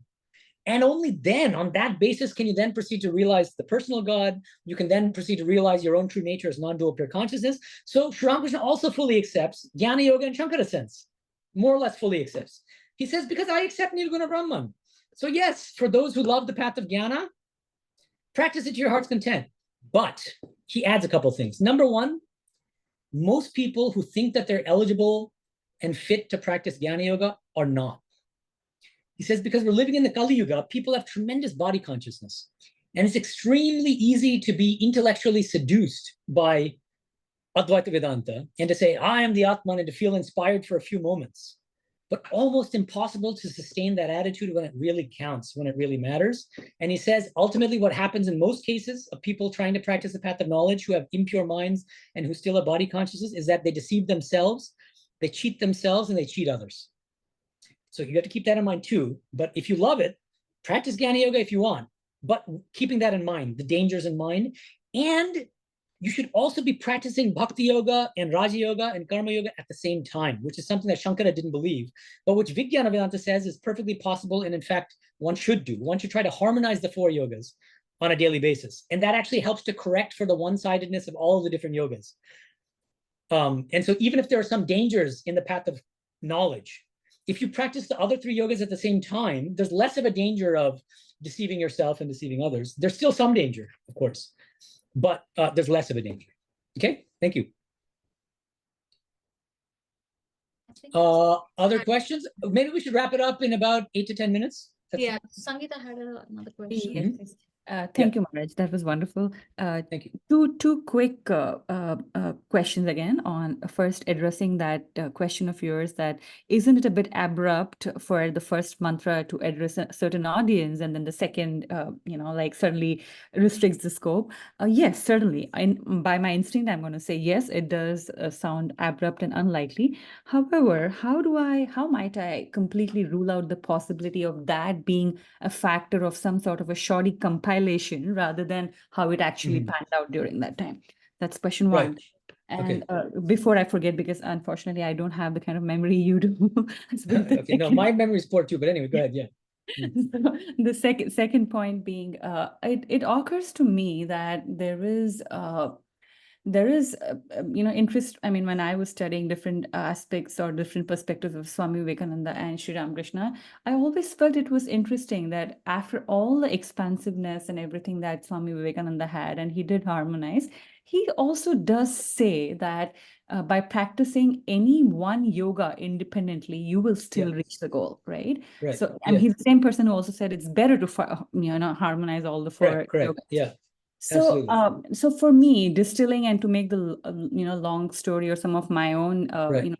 Speaker 4: And only then, on that basis, can you then proceed to realize the personal God. You can then proceed to realize your own true nature as non-dual pure consciousness. So Sri Ramakrishna also fully accepts Jnana Yoga in Shankara sense, more or less fully accepts. He says, because I accept Nirguna Brahman. So yes, for those who love the path of Jnana, practice it to your heart's content. But he adds a couple things. Number one, most people who think that they're eligible and fit to practice Jnana Yoga are not. He says, because we're living in the Kali Yuga, people have tremendous body consciousness. And it's extremely easy to be intellectually seduced by Advaita Vedanta and to say, I am the Atman, and to feel inspired for a few moments. But almost impossible to sustain that attitude when it really counts, when it really matters. And he says, ultimately, what happens in most cases of people trying to practice the path of knowledge who have impure minds and who still have body consciousness is that they deceive themselves, they cheat themselves, and they cheat others. So you have to keep that in mind too. But if you love it, practice Jnana Yoga if you want, but keeping that in mind, the dangers in mind. And you should also be practicing Bhakti Yoga and Raja Yoga and Karma Yoga at the same time, which is something that Shankara didn't believe, but which Vijnana Vedanta says is perfectly possible. And in fact, one should do. One should try to harmonize the four yogas on a daily basis. And that actually helps to correct for the one-sidedness of all of the different yogas. And so even if there are some dangers in the path of knowledge, if you practice the other three yogas at the same time, there's less of a danger of deceiving yourself and deceiving others. There's still some danger, of course, but there's less of a danger. Okay, thank you. Other questions? Maybe we should wrap it up in about 8 to 10 minutes.
Speaker 2: Yeah, Sangeeta had another question.
Speaker 3: Yes. Thank you, Maharaj. That was wonderful.
Speaker 4: Thank you.
Speaker 3: Two quick questions again on first addressing that question of yours that isn't it a bit abrupt for the first mantra to address a certain audience and then the second, like certainly restricts the scope? Yes, certainly. By my instinct, I'm going to say yes, it does sound abrupt and unlikely. However, how might I completely rule out the possibility of that being a factor of some sort of a shoddy compilation rather than how it actually panned out during that time? That's question one.
Speaker 4: Right.
Speaker 3: And before I forget, because unfortunately I don't have the kind of memory you do.
Speaker 4: Okay, no, my memory is poor too, but anyway, go ahead, yeah.
Speaker 3: So the second point being, it occurs to me that there is interest. I mean, when I was studying different aspects or different perspectives of Swami Vivekananda and Sri Ramakrishna, I always felt it was interesting that after all the expansiveness and everything that Swami Vivekananda had, and he did harmonize, he also does say that by practicing any one yoga independently, you will still reach the goal, right?
Speaker 4: Right.
Speaker 3: So, and he's the same person who also said it's better to harmonize all the four
Speaker 4: correct.
Speaker 3: yogas.
Speaker 4: Yeah.
Speaker 3: So, so for me, distilling and to make the long story or some of my own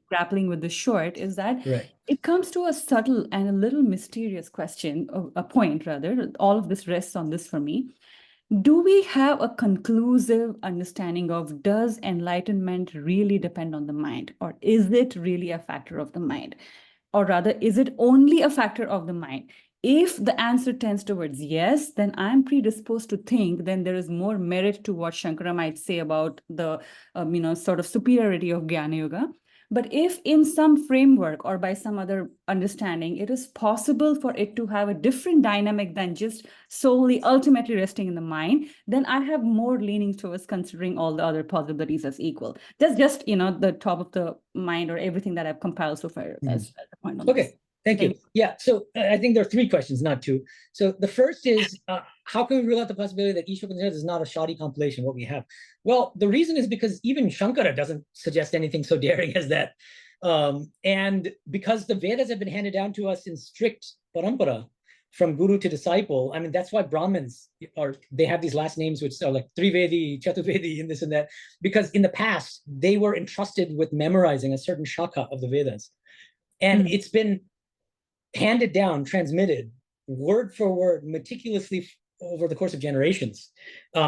Speaker 3: grappling with the short is that it comes to a subtle and a little mysterious question, a point rather. All of this rests on this for me. Do we have a conclusive understanding of does enlightenment really depend on the mind, or is it really a factor of the mind, or rather, is it only a factor of the mind? If the answer tends towards yes, then I'm predisposed to think then there is more merit to what Shankara might say about the, sort of superiority of Jnana Yoga. But if in some framework or by some other understanding, it is possible for it to have a different dynamic than just solely ultimately resting in the mind, then I have more leaning towards considering all the other possibilities as equal. That's just, the top of the mind or everything that I've compiled so far as a point on
Speaker 4: Okay.
Speaker 3: this.
Speaker 4: Thank you. Yeah, so I think there are 3 questions, not 2. So the first is, how can we rule out the possibility that Ishvara Upanishad is not a shoddy compilation, what we have? Well, the reason is because even Shankara doesn't suggest anything so daring as that. And because the Vedas have been handed down to us in strict parampara, from guru to disciple, I mean, that's why Brahmins they have these last names, which are like Trivedi, Chaturvedi, and this and that, because in the past, they were entrusted with memorizing a certain shakha of the Vedas. And it's been handed down, transmitted, word for word, meticulously over the course of generations.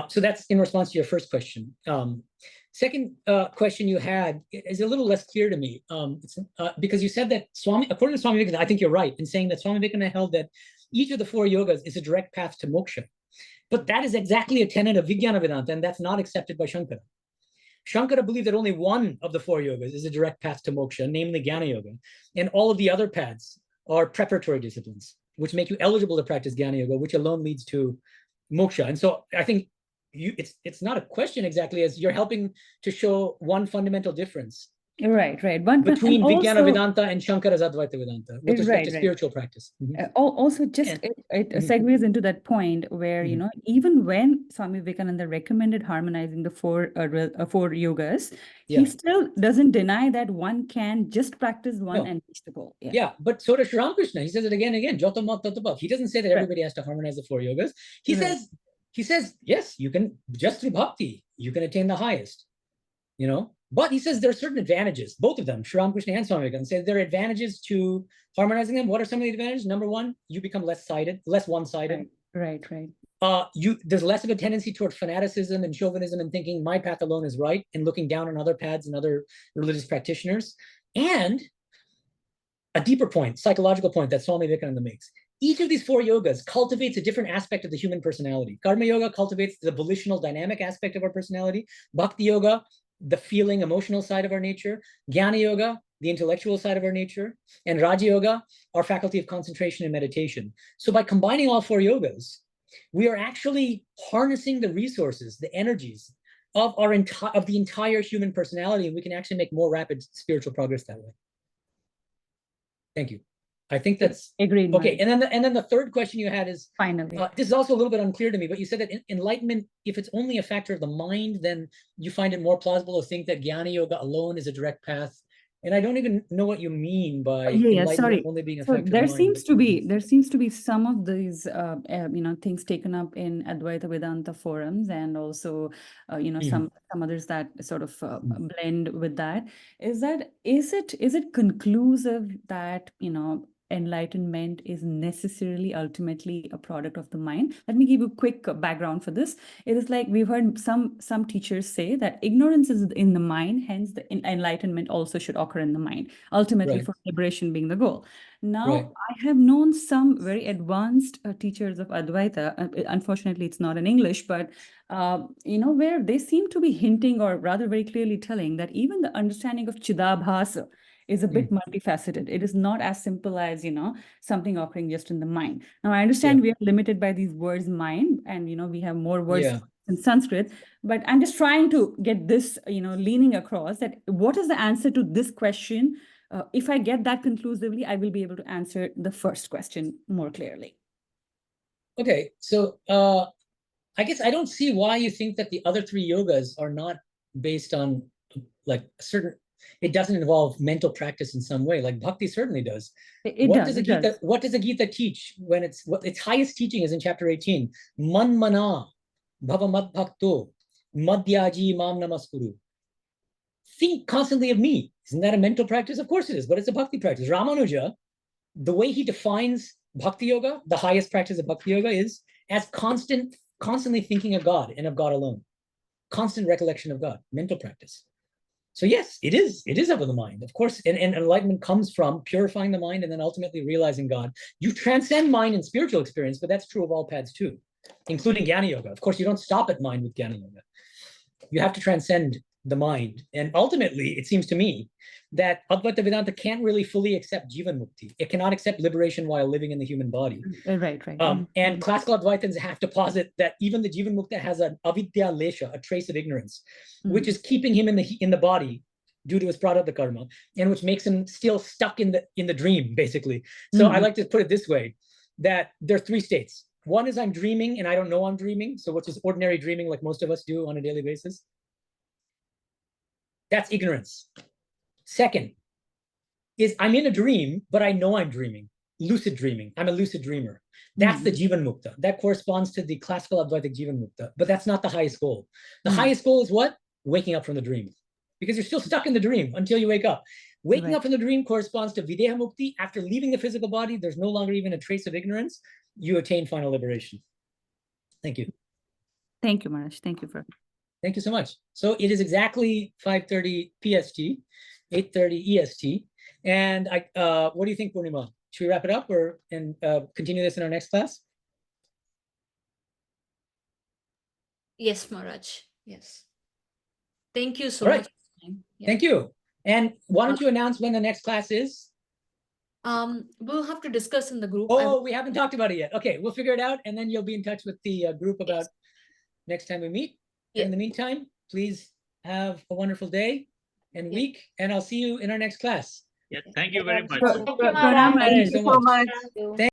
Speaker 4: So that's in response to your first question. Second question you had is a little less clear to me, because you said that according to Swami Vivekananda, I think you're right in saying that Swami Vivekananda held that each of the 4 yogas is a direct path to moksha. But that is exactly a tenet of Vijnana Vedanta, and that's not accepted by Shankara. Shankara believed that only one of the 4 yogas is a direct path to moksha, namely Jnana Yoga, and all of the other paths are preparatory disciplines, which make you eligible to practice Jnana Yoga, which alone leads to moksha. And so I think it's not a question exactly, as you're helping to show one fundamental difference.
Speaker 3: Right.
Speaker 4: Between Vijnana Vedanta and Shankara's Advaita Vedanta with respect to spiritual practice.
Speaker 3: Also, just it segues into that point where, even when Swami Vivekananda recommended harmonizing the 4 yogas, he still doesn't deny that one can just practice one and reach the goal.
Speaker 4: Yeah, but so does Sri Ramakrishna. He says it again and again. Jotamat Tatabhav. He doesn't say that everybody has to harmonize the 4 yogas. He says, yes, you can, just through bhakti, you can attain the highest. But he says there are certain advantages, both of them, Sri Ramakrishna and Swami Vivekananda, say there are advantages to harmonizing them. What are some of the advantages? Number 1, you become less one-sided.
Speaker 3: Right.
Speaker 4: There's less of a tendency toward fanaticism and chauvinism and thinking my path alone is right and looking down on other paths and other religious practitioners. And a deeper point, psychological point that Swami Vivekananda makes. Each of these 4 yogas cultivates a different aspect of the human personality. Karma Yoga cultivates the volitional dynamic aspect of our personality. Bhakti Yoga, the feeling, emotional side of our nature. Jnana Yoga, the intellectual side of our nature. And Raja Yoga, our faculty of concentration and meditation. So by combining all 4 yogas, we are actually harnessing the resources, the energies of the entire human personality, and we can actually make more rapid spiritual progress that way. Thank you. I think that's
Speaker 3: agreed.
Speaker 4: Okay, and then the third question you had is
Speaker 3: finally.
Speaker 4: This is also a little bit unclear to me, but you said that enlightenment, if it's only a factor of the mind, then you find it more plausible to think that Jnana Yoga alone is a direct path. And I don't even know what you mean by enlightenment only being a factor of the mind.
Speaker 3: There seems to be some of these things taken up in Advaita Vedanta forums, and also some others that sort of blend with that. Is it conclusive that enlightenment is necessarily ultimately a product of the mind? Let me give you a quick background for this. It is like we've heard some teachers say that ignorance is in the mind, hence the enlightenment also should occur in the mind, ultimately for liberation being the goal. Now, I have known some very advanced teachers of Advaita. Unfortunately, it's not in English, but where they seem to be hinting, or rather very clearly telling, that even the understanding of Chidabhasa is a bit multifaceted. It is not as simple as, something occurring just in the mind. Now, I understand we are limited by these words mind, and, we have more words in Sanskrit, but I'm just trying to get this, leaning across that what is the answer to this question? If I get that conclusively, I will be able to answer the first question more clearly.
Speaker 4: Okay, so I guess I don't see why you think that the other 3 yogas are not based on like certain. It doesn't involve mental practice in some way. Like bhakti certainly does. What does the Gita teach when its highest teaching is in chapter 18? Manmana bhava mad bhakto madhyaji mam namaskuru. Think constantly of me. Isn't that a mental practice? Of course it is, but it's a bhakti practice. Ramanuja, the way he defines bhakti yoga, the highest practice of bhakti yoga, is as constantly thinking of God and of God alone. Constant recollection of God, mental practice. So yes, it is of the mind, of course, and enlightenment comes from purifying the mind and then ultimately realizing God. You transcend mind in spiritual experience, but that's true of all paths too, including Jnana Yoga. Of course, you don't stop at mind with Jnana Yoga. You have to transcend the mind. And ultimately, it seems to me that Advaita Vedanta can't really fully accept Jivan Mukti. It cannot accept liberation while living in the human body.
Speaker 3: Right.
Speaker 4: And classical Advaitins have to posit that even the Jivan Mukta has an avidya lesha, a trace of ignorance, which is keeping him in the body due to his prarabdha karma, and which makes him still stuck in the dream, basically. So I like to put it this way, that there are three states. One is I'm dreaming and I don't know I'm dreaming, so which is ordinary dreaming like most of us do on a daily basis. That's ignorance. Second is I'm in a dream, but I know I'm dreaming. Lucid dreaming. I'm a lucid dreamer. That's the Jivan Mukta. That corresponds to the classical Advaitic Jivan Mukta, but that's not the highest goal. The highest goal is what? Waking up from the dream. Because you're still stuck in the dream until you wake up. Waking up from the dream corresponds to Videha Mukti. After leaving the physical body, there's no longer even a trace of ignorance. You attain final liberation. Thank you.
Speaker 3: Thank you, Maharaj. Thank you for.
Speaker 4: Thank you so much. So it is exactly 5:30 PST, 8:30 EST. And what do you think, Purnima? Should we wrap it up and continue this in our next class?
Speaker 2: Yes, Maharaj. Yes. Thank you so
Speaker 4: All right.
Speaker 2: much. Yeah.
Speaker 4: Thank you. And why don't you announce when the next class is?
Speaker 2: We'll have to discuss in the group.
Speaker 4: Oh, we haven't talked about it yet. Okay, we'll figure it out, and then you'll be in touch with the group about next time we meet. Yeah. In the meantime, please have a wonderful day and week, and I'll see you in our next class.
Speaker 7: Yeah, thank you very much.
Speaker 3: Pranam,
Speaker 4: Thank you so much.
Speaker 6: Thank you.